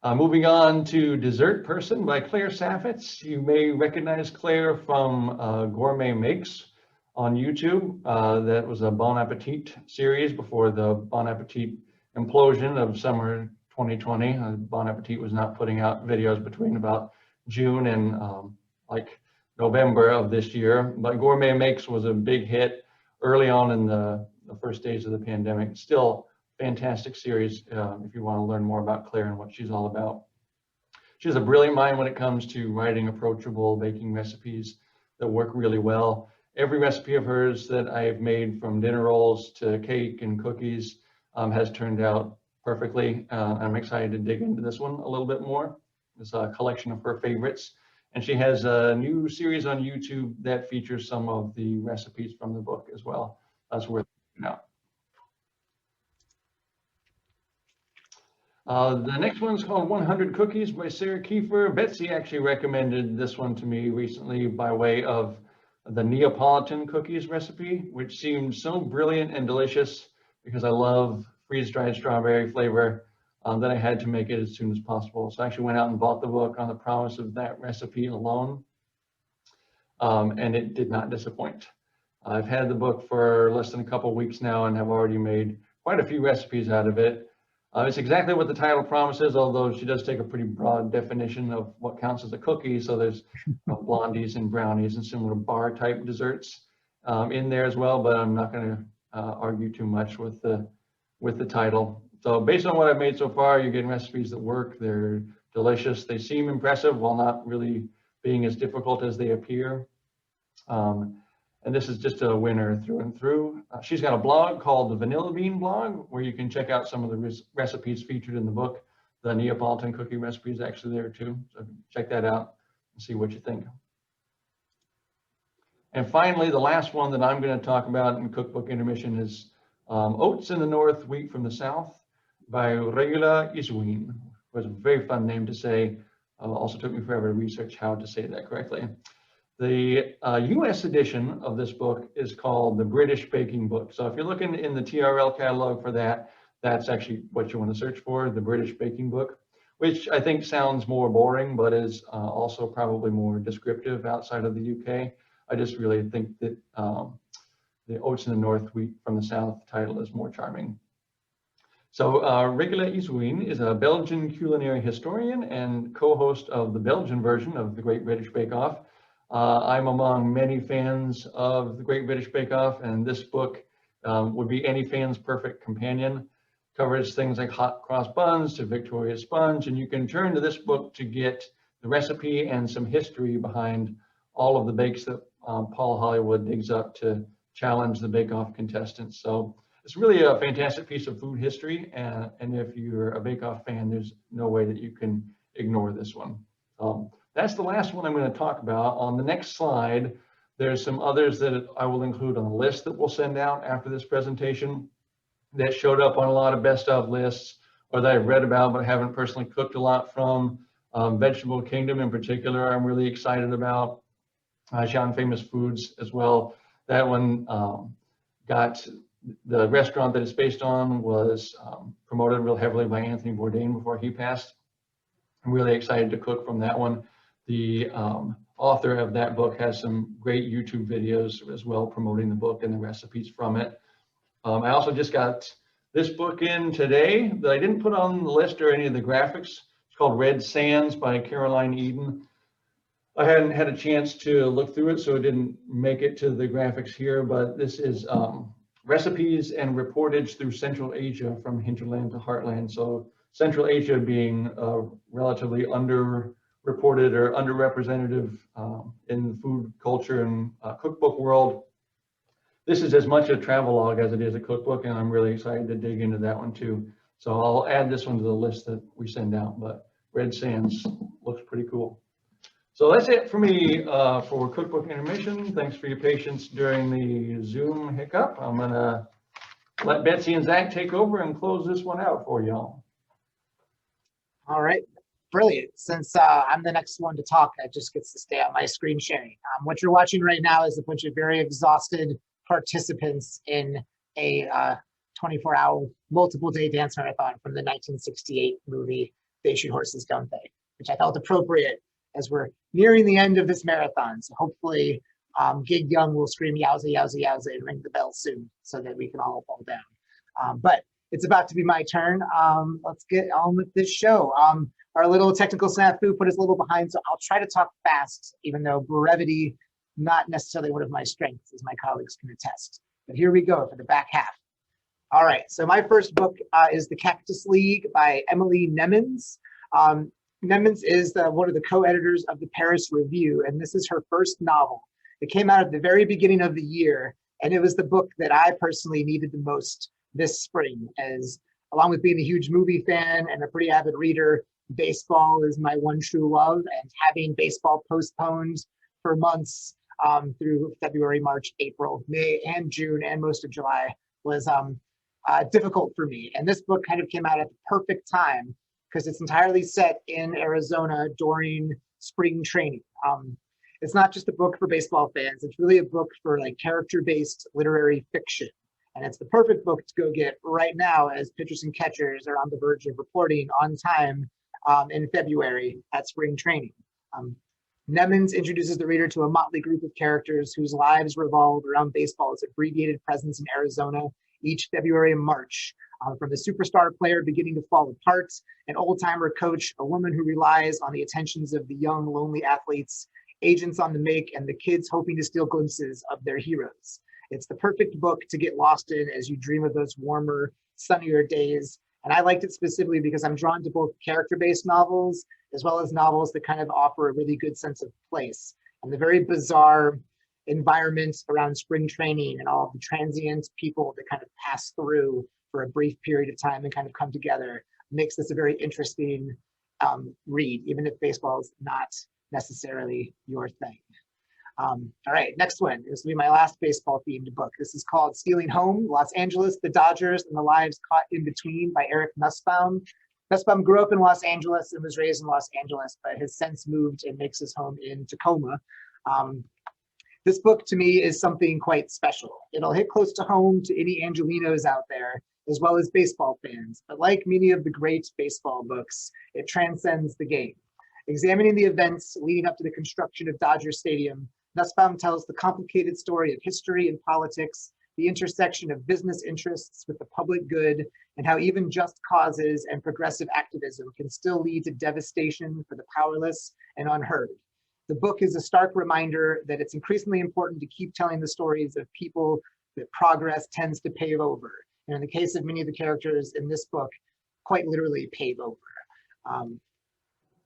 Moving on to Dessert Person by Claire Saffitz. You may recognize Claire from Gourmet Makes on YouTube. That was a Bon Appetit series before the Bon Appetit implosion of summer 2020. Bon Appetit was not putting out videos between about June and like November of this year, but Gourmet Makes was a big hit early on in the first days of the pandemic. Still fantastic series if you want to learn more about Claire and what she's all about. She has a brilliant mind when it comes to writing approachable baking recipes that work really well. Every recipe of hers that I've made, from dinner rolls to cake and cookies, has turned out perfectly. I'm excited to dig into this one a little bit more. It's a collection of her favorites. And she has a new series on YouTube that features some of the recipes from the book as well. That's worth checking out. The next one's called 100 Cookies by Sarah Kiefer. Betsy actually recommended this one to me recently by way of the Neapolitan cookies recipe, which seemed so brilliant and delicious because I love freeze-dried strawberry flavor, that I had to make it as soon as possible. So I actually went out and bought the book on the promise of that recipe alone, and it did not disappoint. I've had the book for less than a couple weeks now and have already made quite a few recipes out of it. It's exactly what the title promises, although she does take a pretty broad definition of what counts as a cookie. So there's blondies and brownies and similar bar type desserts in there as well, but I'm not going to argue too much with the title. So based on what I've made so far, you're getting recipes that work. They're delicious. They seem impressive while not really being as difficult as they appear. And this is just a winner through and through. She's got a blog called the Vanilla Bean blog, where you can check out some of the recipes featured in the book. The Neapolitan cookie recipe is actually there too. So check that out and see what you think. And finally, the last one that I'm going to talk about in Cookbook Intermission is Oats in the North, Wheat from the South by Regula Isuin. It was a very fun name to say. Also took me forever to research how to say that correctly. The US edition of this book is called the British Baking Book. So if you're looking in the TRL catalog for that, that's actually what you want to search for, the British Baking Book, which I think sounds more boring, but is also probably more descriptive outside of the UK. I just really think that the Oats in the North, Wheat from the South title is more charming. So Regula Isuin is a Belgian culinary historian and co-host of the Belgian version of the Great British Bake Off. I'm among many fans of the Great British Bake Off, and this book would be any fan's perfect companion. Covers things like hot cross buns to Victoria sponge, and you can turn to this book to get the recipe and some history behind all of the bakes that Paul Hollywood digs up to challenge the Bake Off contestants. So it's really a fantastic piece of food history, and if you're a Bake Off fan, there's no way that you can ignore this one. That's the last one I'm going to talk about. On the next slide, there's some others that I will include on the list that we'll send out after this presentation that showed up on a lot of best of lists, or that I've read about but haven't personally cooked a lot from. Vegetable Kingdom in particular, I'm really excited about. Jean Famous Foods as well. That one got the restaurant that it's based on was promoted real heavily by Anthony Bourdain before he passed. I'm really excited to cook from that one. The author of that book has some great YouTube videos as well promoting the book and the recipes from it. I also just got this book in today that I didn't put on the list or any of the graphics. It's called Red Sands by Caroline Eden. I hadn't had a chance to look through it, so it didn't make it to the graphics here, but this is recipes and reportage through Central Asia from hinterland to heartland. So Central Asia being relatively underreported or underrepresentative in the food culture and cookbook world. This is as much a travelogue as it is a cookbook, and I'm really excited to dig into that one too. So I'll add this one to the list that we send out, but Red Sands looks pretty cool. So that's it for me for Cookbook Intermission. Thanks for your patience during the Zoom hiccup. I'm gonna let Betsy and Zach take over and close this one out for y'all. All right, brilliant. Since I'm the next one to talk, that just gets to stay on my screen sharing. What you're watching right now is a bunch of very exhausted participants in a 24-hour, multiple-day dance marathon from the 1968 movie, They Shoot Horses, Don't They? Which I felt appropriate as we're nearing the end of this marathon. So hopefully Gig Young will scream yowza, yowza, yowza and ring the bell soon so that we can all fall down. But it's about to be my turn. Let's get on with this show. Our little technical snafu put us a little behind, so I'll try to talk fast, even though brevity, not necessarily one of my strengths, as my colleagues can attest. But here we go for the back half. All right, so my first book is The Cactus League by Emily Nemens. Nemens is one of the co-editors of the Paris Review, and this is her first novel. It came out at the very beginning of the year, and it was the book that I personally needed the most this spring, as along with being a huge movie fan and a pretty avid reader, baseball is my one true love, and having baseball postponed for months through February, March, April, May, and June, and most of July was difficult for me. And this book kind of came out at the perfect time because it's entirely set in Arizona during spring training. It's not just a book for baseball fans, it's really a book for like character-based literary fiction. And it's the perfect book to go get right now as pitchers and catchers are on the verge of reporting on time in February at spring training. Nemens introduces the reader to a motley group of characters whose lives revolve around baseball's abbreviated presence in Arizona each February and March. From the superstar player beginning to fall apart, an old-timer coach, a woman who relies on the attentions of the young, lonely athletes, agents on the make, and the kids hoping to steal glimpses of their heroes. It's the perfect book to get lost in as you dream of those warmer, sunnier days. And I liked it specifically because I'm drawn to both character-based novels as well as novels that kind of offer a really good sense of place. And the very bizarre environment around spring training and all of the transient people that kind of pass through for a brief period of time and kind of come together makes this a very interesting read, even if baseball is not necessarily your thing. All right, next one. This will be my last baseball themed book. This is called Stealing Home, Los Angeles, the Dodgers, and the Lives Caught in Between by Eric Nussbaum. Nussbaum grew up in Los Angeles and was raised in Los Angeles, but has since moved and makes his home in Tacoma. This book to me is something quite special. It'll hit close to home to any Angelinos out there, as well as baseball fans. But like many of the great baseball books, it transcends the game. Examining the events leading up to the construction of Dodger Stadium, Nussbaum tells the complicated story of history and politics, the intersection of business interests with the public good, and how even just causes and progressive activism can still lead to devastation for the powerless and unheard. The book is a stark reminder that it's increasingly important to keep telling the stories of people that progress tends to pave over. And in the case of many of the characters in this book, quite literally pave over.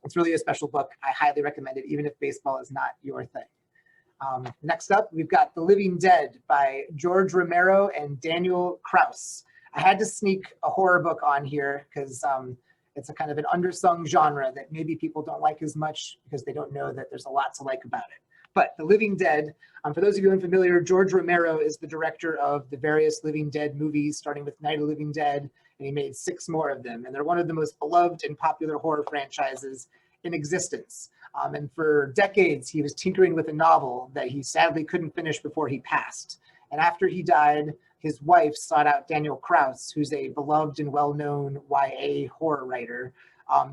It's really a special book. I highly recommend it, even if baseball is not your thing. Next up, we've got The Living Dead by George Romero and Daniel Kraus. I had to sneak a horror book on here because It's a kind of an undersung genre that maybe people don't like as much because they don't know that there's a lot to like about it. But The Living Dead, for those of you unfamiliar, George Romero is the director of the various Living Dead movies, starting with Night of the Living Dead, and he made 6 more of them. And they're one of the most beloved and popular horror franchises in existence. And for decades, he was tinkering with a novel that he sadly couldn't finish before he passed. And after he died, his wife sought out Daniel Kraus, who's a beloved and well-known YA horror writer,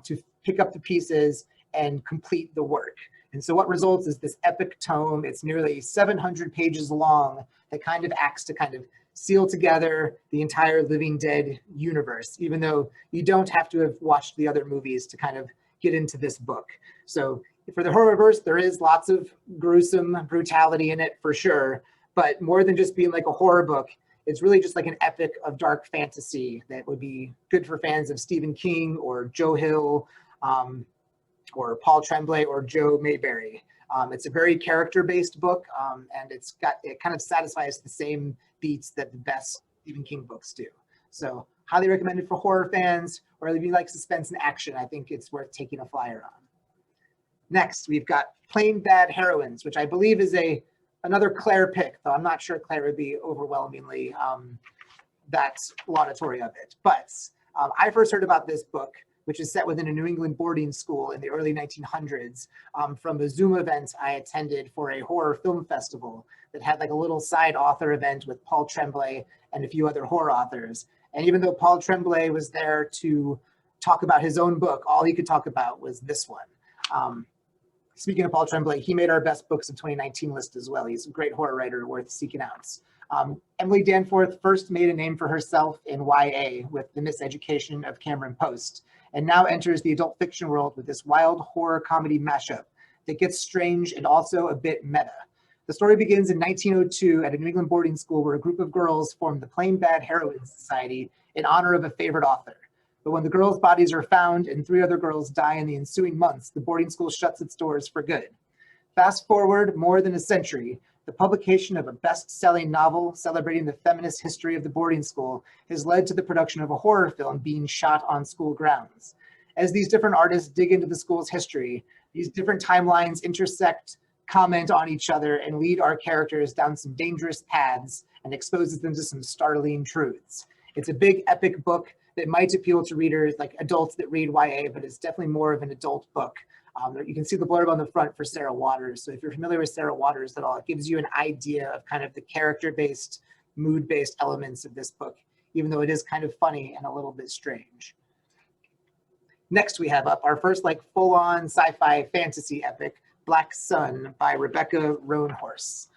to pick up the pieces and complete the work. And so what results is this epic tome. It's nearly 700 pages long that kind of acts to kind of seal together the entire Living Dead universe, even though you don't have to have watched the other movies to kind of get into this book. So for the horrorverse, there is lots of gruesome brutality in it for sure, but more than just being like a horror book, it's really just like an epic of dark fantasy that would be good for fans of Stephen King or Joe Hill, or Paul Tremblay or Joe Mayberry. It's a very character-based book, and it kind of satisfies the same beats that the best Stephen King books do. So highly recommended for horror fans, or if you like suspense and action, I think it's worth taking a flyer on. Next, we've got Plain Bad Heroines, which I believe is another Claire pick, though I'm not sure Claire would be overwhelmingly that laudatory of it. But I first heard about this book, which is set within a New England boarding school in the early 1900s, from a Zoom event I attended for a horror film festival that had like a little side author event with Paul Tremblay and a few other horror authors. And even though Paul Tremblay was there to talk about his own book, all he could talk about was this one. Speaking of Paul Tremblay, he made our best books of 2019 list as well. He's a great horror writer worth seeking out. Emily Danforth first made a name for herself in YA with The Miseducation of Cameron Post, and now enters the adult fiction world with this wild horror comedy mashup that gets strange and also a bit meta. The story begins in 1902 at a New England boarding school where a group of girls form the Plain Bad Heroines Society in honor of a favorite author. But when the girls' bodies are found and 3 other girls die in the ensuing months, the boarding school shuts its doors for good. Fast forward more than a century, the publication of a best-selling novel celebrating the feminist history of the boarding school has led to the production of a horror film being shot on school grounds. As these different artists dig into the school's history, these different timelines intersect, comment on each other, and lead our characters down some dangerous paths and exposes them to some startling truths. It's a big, epic book that might appeal to readers, like adults that read YA, but it's definitely more of an adult book. You can see the blurb on the front for Sarah Waters. So if you're familiar with Sarah Waters at all, it gives you an idea of kind of the character-based, mood-based elements of this book, even though it is kind of funny and a little bit strange. Next, we have up our first like full-on sci-fi fantasy epic, Black Sun by Rebecca Roanhorse.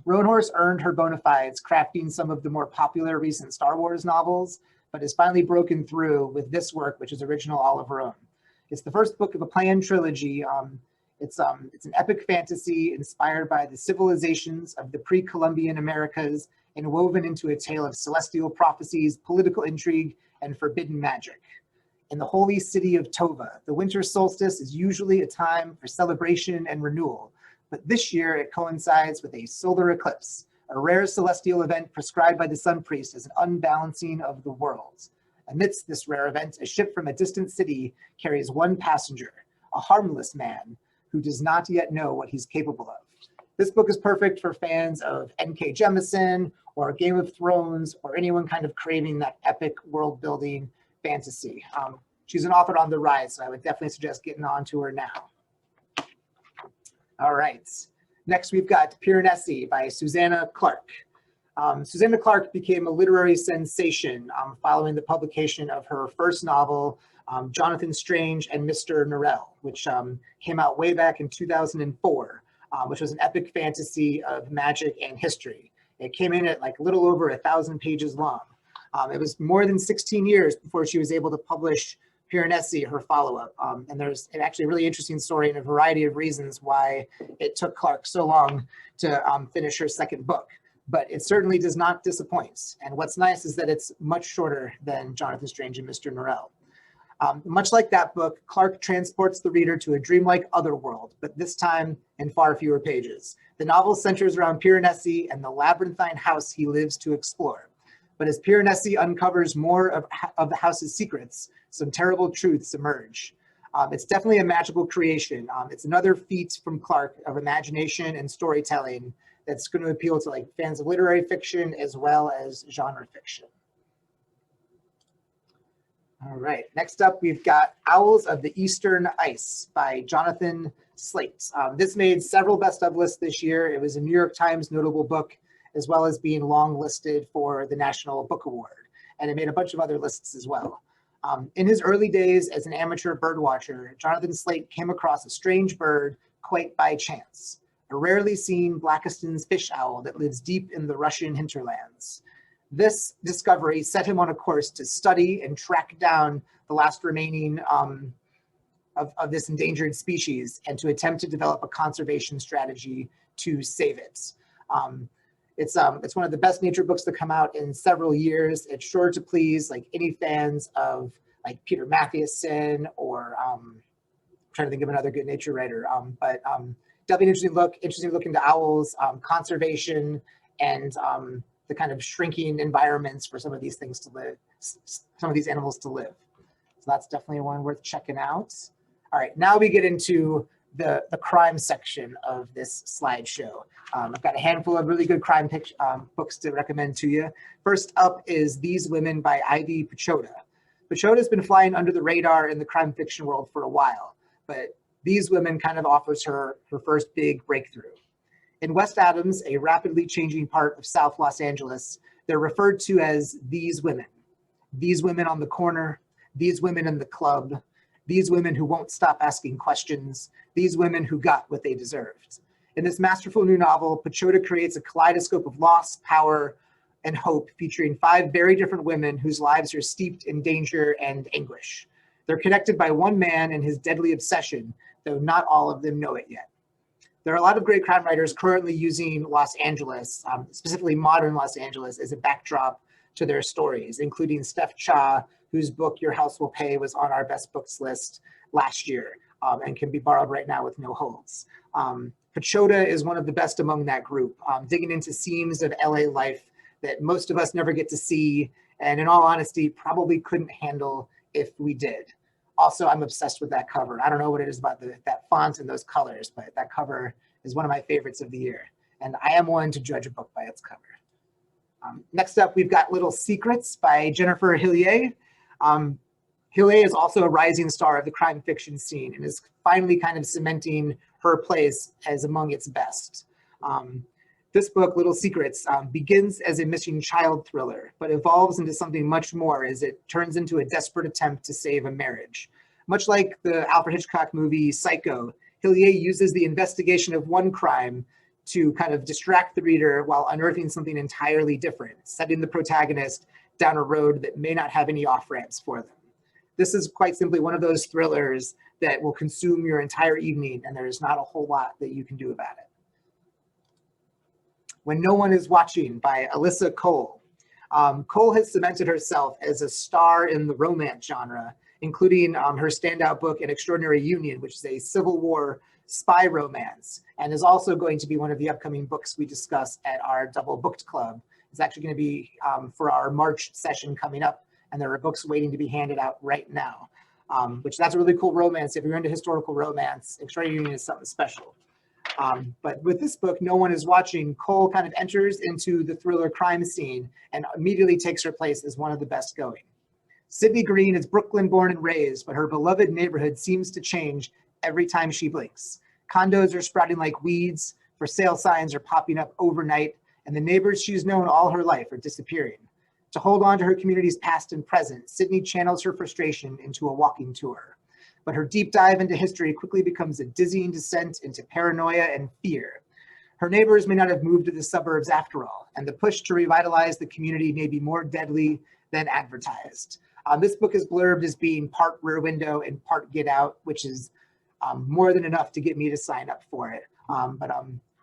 Roanhorse earned her bona fides crafting some of the more popular recent Star Wars novels, but has finally broken through with this work, which is original all of her own. It's the first book of a planned trilogy. It's an epic fantasy inspired by the civilizations of the pre-Columbian Americas and woven into a tale of celestial prophecies, political intrigue, and forbidden magic. In the holy city of Tova, the winter solstice is usually a time for celebration and renewal, but this year it coincides with a solar eclipse, a rare celestial event prescribed by the sun priest as an unbalancing of the worlds. Amidst this rare event, a ship from a distant city carries one passenger, a harmless man who does not yet know what he's capable of. This book is perfect for fans of N.K. Jemisin or Game of Thrones or anyone kind of craving that epic world-building fantasy. She's an author on the rise, so I would definitely suggest getting on to her now. All right. Next, we've got Piranesi by Susanna Clark. Susanna Clark became a literary sensation following the publication of her first novel, Jonathan Strange and Mr. Norrell, which came out way back in 2004, which was an epic fantasy of magic and history. It came in at like a little over 1,000 pages long. It was more than 16 years before she was able to publish Piranesi, her follow-up. And there's actually a really interesting story and a variety of reasons why it took Clark so long to finish her second book. But it certainly does not disappoint. And what's nice is that it's much shorter than Jonathan Strange and Mr. Norrell. Much like that book, Clark transports the reader to a dreamlike otherworld, but this time in far fewer pages. The novel centers around Piranesi and the labyrinthine house he lives to explore. But as Piranesi uncovers more of the house's secrets, some terrible truths emerge. It's definitely a magical creation. It's another feat from Clark of imagination and storytelling that's going to appeal to like fans of literary fiction as well as genre fiction. All right, next up we've got Owls of the Eastern Ice by Jonathan Slate. This made several best of lists this year. It was a New York Times notable book, as well as being long listed for the National Book Award. And it made a bunch of other lists as well. In his early days as an amateur birdwatcher, Jonathan Slate came across a strange bird quite by chance, a rarely seen Blakiston's fish owl that lives deep in the Russian hinterlands. This discovery set him on a course to study and track down the last remaining of this endangered species and to attempt to develop a conservation strategy to save it. It's one of the best nature books to come out in several years. It's sure to please like any fans of like Peter Matthiessen or I'm trying to think of another good nature writer. But definitely an interesting look into owls, conservation, and the kind of shrinking environments for some of these things to live, some of these animals to live. So that's definitely one worth checking out. All right, now we get into the crime section of this slideshow. I've got a handful of really good crime books to recommend to you. First up is These Women by Ivy Pachoda. Pachoda's been flying under the radar in the crime fiction world for a while, but These Women kind of offers her first big breakthrough. In West Adams, a rapidly changing part of South Los Angeles, they're referred to as these women. These women on the corner, these women in the club, these women who won't stop asking questions, these women who got what they deserved. In this masterful new novel, Pachoda creates a kaleidoscope of loss, power, and hope featuring 5 very different women whose lives are steeped in danger and anguish. They're connected by one man and his deadly obsession, though not all of them know it yet. There are a lot of great crime writers currently using Los Angeles, specifically modern Los Angeles, as a backdrop to their stories, including Steph Cha, whose book Your House Will Pay was on our best books list last year and can be borrowed right now with no holds. Pachoda is one of the best among that group, digging into seams of LA life that most of us never get to see, and in all honesty, probably couldn't handle if we did. Also, I'm obsessed with that cover. I don't know what it is about that font and those colors, but that cover is one of my favorites of the year. And I am one to judge a book by its cover. Next up, we've got Little Secrets by Jennifer Hillier. Hillier is also a rising star of the crime fiction scene and is finally kind of cementing her place as among its best. This book, Little Secrets, begins as a missing child thriller, but evolves into something much more as it turns into a desperate attempt to save a marriage. Much like the Alfred Hitchcock movie Psycho, Hillier uses the investigation of one crime to kind of distract the reader while unearthing something entirely different, setting the protagonist down a road that may not have any off-ramps for them. This is quite simply one of those thrillers that will consume your entire evening, and there's not a whole lot that you can do about it. When No One Is Watching by Alyssa Cole. Cole has cemented herself as a star in the romance genre, including her standout book, An Extraordinary Union, which is a Civil War spy romance, and is also going to be one of the upcoming books we discuss at our Double Booked Club. It's actually going to be for our March session coming up, and there are books waiting to be handed out right now, which that's a really cool romance. If you're into historical romance, Extraordinary Union is something special. But with this book, No One Is Watching, Cole kind of enters into the thriller crime scene and immediately takes her place as one of the best going. Sydney Green is Brooklyn born and raised, but her beloved neighborhood seems to change every time she blinks. Condos are sprouting like weeds, for sale signs are popping up overnight, and the neighbors she's known all her life are disappearing. To hold on to her community's past and present, Sydney channels her frustration into a walking tour. But her deep dive into history quickly becomes a dizzying descent into paranoia and fear. Her neighbors may not have moved to the suburbs after all, and the push to revitalize the community may be more deadly than advertised. This book is blurbed as being part Rear Window and part Get Out, which is more than enough to get me to sign up for it.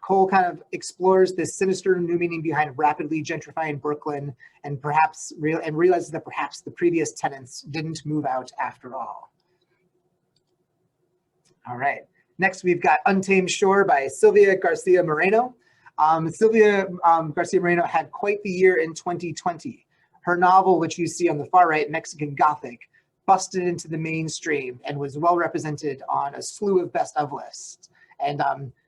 Cole kind of explores this sinister new meaning behind rapidly gentrifying Brooklyn and realizes that perhaps the previous tenants didn't move out after all. All right, next we've got Untamed Shore by Sylvia Garcia Moreno. Sylvia Garcia Moreno had quite the year in 2020. Her novel, which you see on the far right, Mexican Gothic, busted into the mainstream and was well represented on a slew of best of lists. And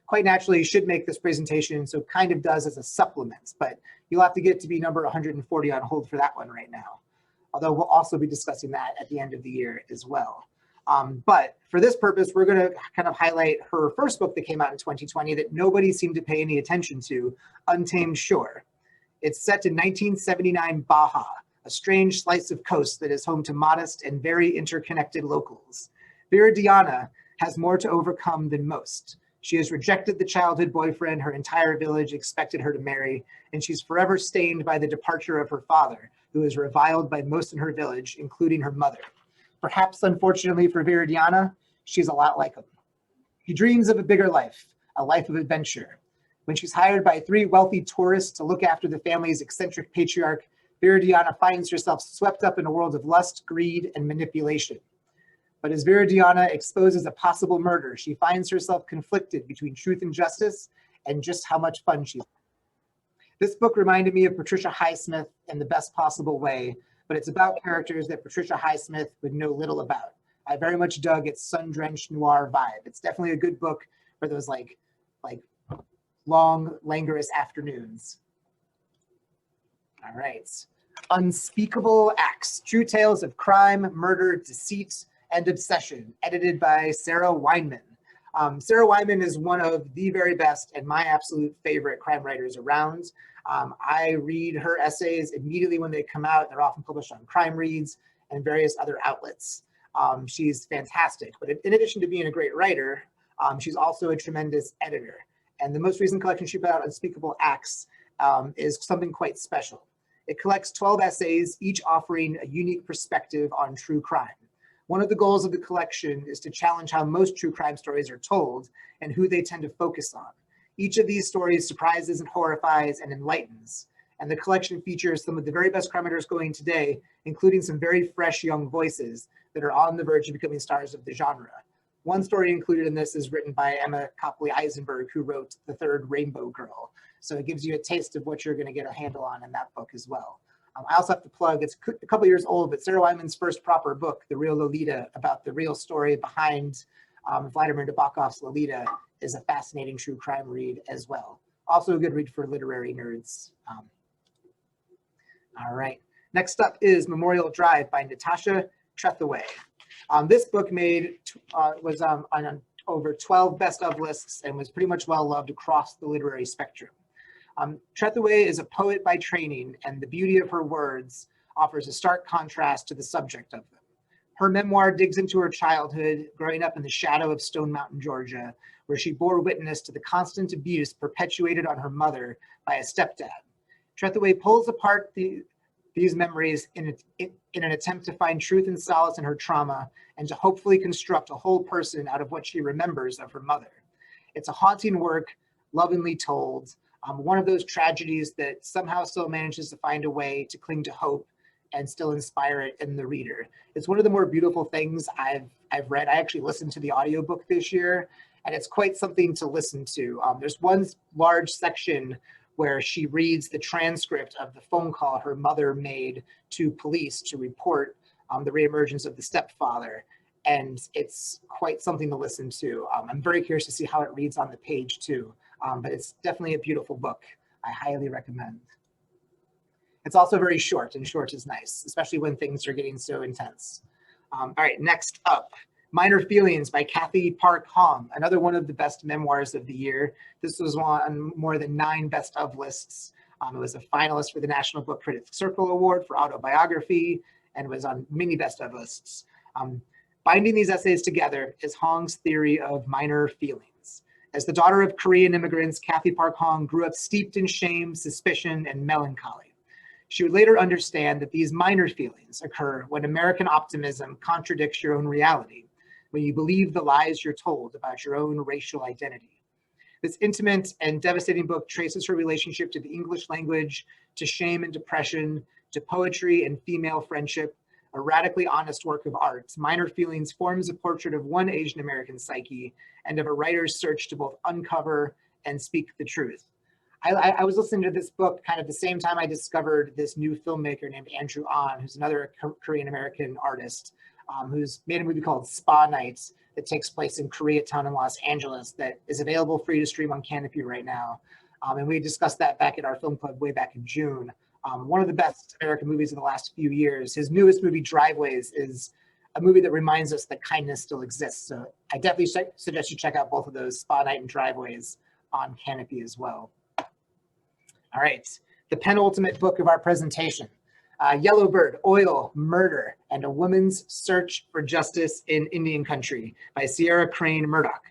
quite naturally should make this presentation, so kind of does as a supplement, but you'll have to get to be number 140 on hold for that one right now. Although we'll also be discussing that at the end of the year as well. But for this purpose, we're gonna kind of highlight her first book that came out in 2020 that nobody seemed to pay any attention to, Untamed Shore. It's set in 1979 Baja, a strange slice of coast that is home to modest and very interconnected locals. Viridiana has more to overcome than most. She has rejected the childhood boyfriend her entire village expected her to marry, and she's forever stained by the departure of her father, who is reviled by most in her village, including her mother. Perhaps unfortunately for Viridiana, she's a lot like him. He dreams of a bigger life, a life of adventure. When she's hired by 3 wealthy tourists to look after the family's eccentric patriarch, Viridiana finds herself swept up in a world of lust, greed, and manipulation. But as Viridiana exposes a possible murder, she finds herself conflicted between truth and justice and just how much fun she's. This book reminded me of Patricia Highsmith in the best possible way, but it's about characters that Patricia Highsmith would know little about. I very much dug its sun-drenched noir vibe. It's definitely a good book for those like long, languorous afternoons. All right. Unspeakable Acts, True Tales of Crime, Murder, Deceit, and Obsession, edited by Sarah Weinman. Sarah Weinman is one of the very best and my absolute favorite crime writers around. I read her essays immediately when they come out. They're often published on Crime Reads and various other outlets. She's fantastic, but in addition to being a great writer, she's also a tremendous editor. And the most recent collection she put out, Unspeakable Acts, is something quite special. It collects 12 essays, each offering a unique perspective on true crime. One of the goals of the collection is to challenge how most true crime stories are told and who they tend to focus on. Each of these stories surprises and horrifies and enlightens. And the collection features some of the very best crime writers going today, including some very fresh young voices that are on the verge of becoming stars of the genre. One story included in this is written by Emma Copley Eisenberg, who wrote The Third Rainbow Girl. So it gives you a taste of what you're going to get a handle on in that book as well. I also have to plug, it's a couple years old, but Sarah Weinman's first proper book, The Real Lolita, about the real story behind Vladimir Nabokov's Lolita, is a fascinating true crime read as well. Also a good read for literary nerds. All right, next up is Memorial Drive by Natasha Trethewey. This book was on over 12 best of lists and was pretty much well loved across the literary spectrum. Trethewey is a poet by training, and the beauty of her words offers a stark contrast to the subject of them. Her memoir digs into her childhood, growing up in the shadow of Stone Mountain, Georgia, where she bore witness to the constant abuse perpetuated on her mother by a stepdad. Trethewey pulls apart these memories in an attempt to find truth and solace in her trauma and to hopefully construct a whole person out of what she remembers of her mother. It's a haunting work, lovingly told, one of those tragedies that somehow still manages to find a way to cling to hope and still inspire it in the reader. It's one of the more beautiful things I've read. I actually listened to the audiobook this year, and it's quite something to listen to. There's one large section where she reads the transcript of the phone call her mother made to police to report the reemergence of the stepfather. And it's quite something to listen to. I'm very curious to see how it reads on the page too. But it's definitely a beautiful book. I highly recommend. It's also very short, and short is nice, especially when things are getting so intense. All right, next up, Minor Feelings by Kathy Park Hong, another one of the best memoirs of the year. This was on more than 9 best of lists. It was a finalist for the National Book Critics Circle Award for autobiography, and was on many best of lists. Binding these essays together is Hong's theory of minor feelings. As the daughter of Korean immigrants, Kathy Park Hong grew up steeped in shame, suspicion, and melancholy. She would later understand that these minor feelings occur when American optimism contradicts your own reality, when you believe the lies you're told about your own racial identity. This intimate and devastating book traces her relationship to the English language, to shame and depression, to poetry and female friendship, a radically honest work of art. Minor Feelings forms a portrait of one Asian American psyche and of a writer's search to both uncover and speak the truth. I was listening to this book kind of the same time I discovered this new filmmaker named Andrew Ahn, who's another Korean-American artist, who's made a movie called Spa Nights that takes place in Koreatown in Los Angeles that is available free to stream on Canopy right now. And we discussed that back at our film club way back in June. One of the best American movies in the last few years. His newest movie, Driveways, is a movie that reminds us that kindness still exists. So I definitely suggest you check out both of those, Spa Night and Driveways, on Canopy as well. All right, the penultimate book of our presentation, Yellowbird, Oil, Murder, and a Woman's Search for Justice in Indian Country by Sierra Crane Murdoch.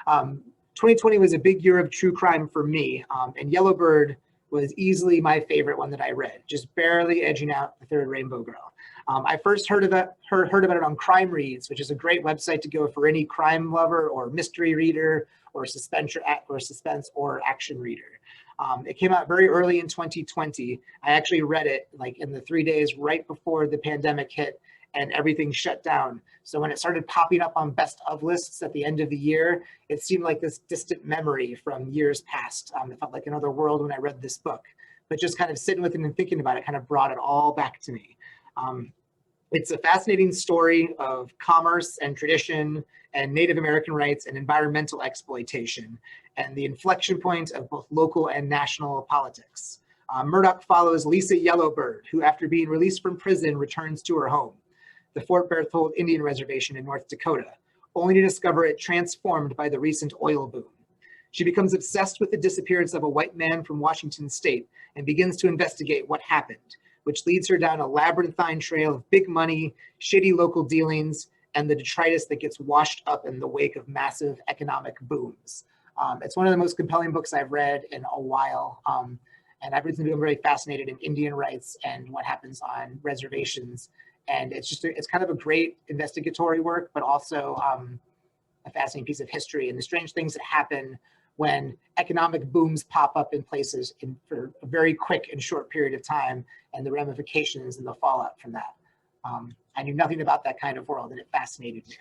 2020 was a big year of true crime for me, and Yellowbird was easily my favorite one that I read, just barely edging out The Third Rainbow Girl. I first heard about it on Crime Reads, which is a great website to go for any crime lover or mystery reader or suspense or action reader. It came out very early in 2020. I actually read it like in the 3 days right before the pandemic hit and everything shut down. So when it started popping up on best of lists at the end of the year, it seemed like this distant memory from years past. It felt like another world when I read this book, but just kind of sitting with it and thinking about it kind of brought it all back to me. It's a fascinating story of commerce and tradition and Native American rights and environmental exploitation, and the inflection point of both local and national politics. Murdoch follows Lisa Yellowbird, who after being released from prison returns to her home, the Fort Berthold Indian Reservation in North Dakota, only to discover it transformed by the recent oil boom. She becomes obsessed with the disappearance of a white man from Washington state and begins to investigate what happened, which leads her down a labyrinthine trail of big money, shady local dealings, and the detritus that gets washed up in the wake of massive economic booms. It's one of the most compelling books I've read in a while. And I've recently been very fascinated in Indian rights and what happens on reservations. And it's kind of a great investigatory work, but also a fascinating piece of history and the strange things that happen when economic booms pop up in places for a very quick and short period of time, and the ramifications and the fallout from that. I knew nothing about that kind of world, and it fascinated me.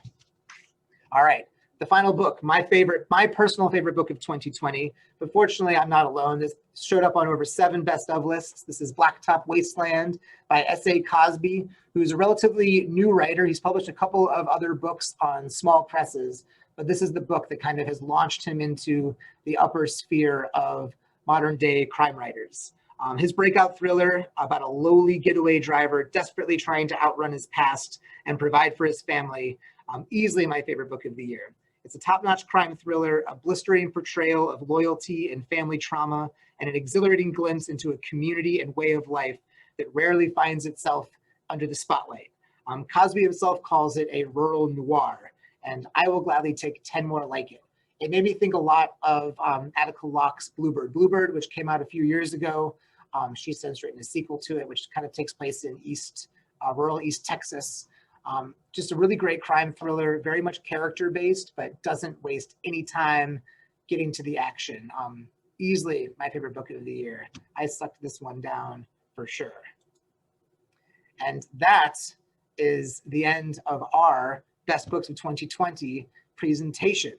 All right, the final book, my personal favorite book of 2020, but fortunately I'm not alone. This showed up on over 7 best of lists. This is Blacktop Wasteland by S.A. Cosby, who's a relatively new writer. He's published a couple of other books on small presses, but this is the book that kind of has launched him into the upper sphere of modern day crime writers. His breakout thriller about a lowly getaway driver desperately trying to outrun his past and provide for his family, easily my favorite book of the year. It's a top-notch crime thriller, a blistering portrayal of loyalty and family trauma, and an exhilarating glimpse into a community and way of life that rarely finds itself under the spotlight. Cosby himself calls it a rural noir, and I will gladly take 10 more like it. It made me think a lot of Attica Locke's Bluebird, which came out a few years ago. She's since written a sequel to it, which kind of takes place in rural East Texas. Just a really great crime thriller, very much character-based, but doesn't waste any time getting to the action. Easily my favorite book of the year. I sucked this one down for sure. And that is the end of our Best Books of 2020 presentation.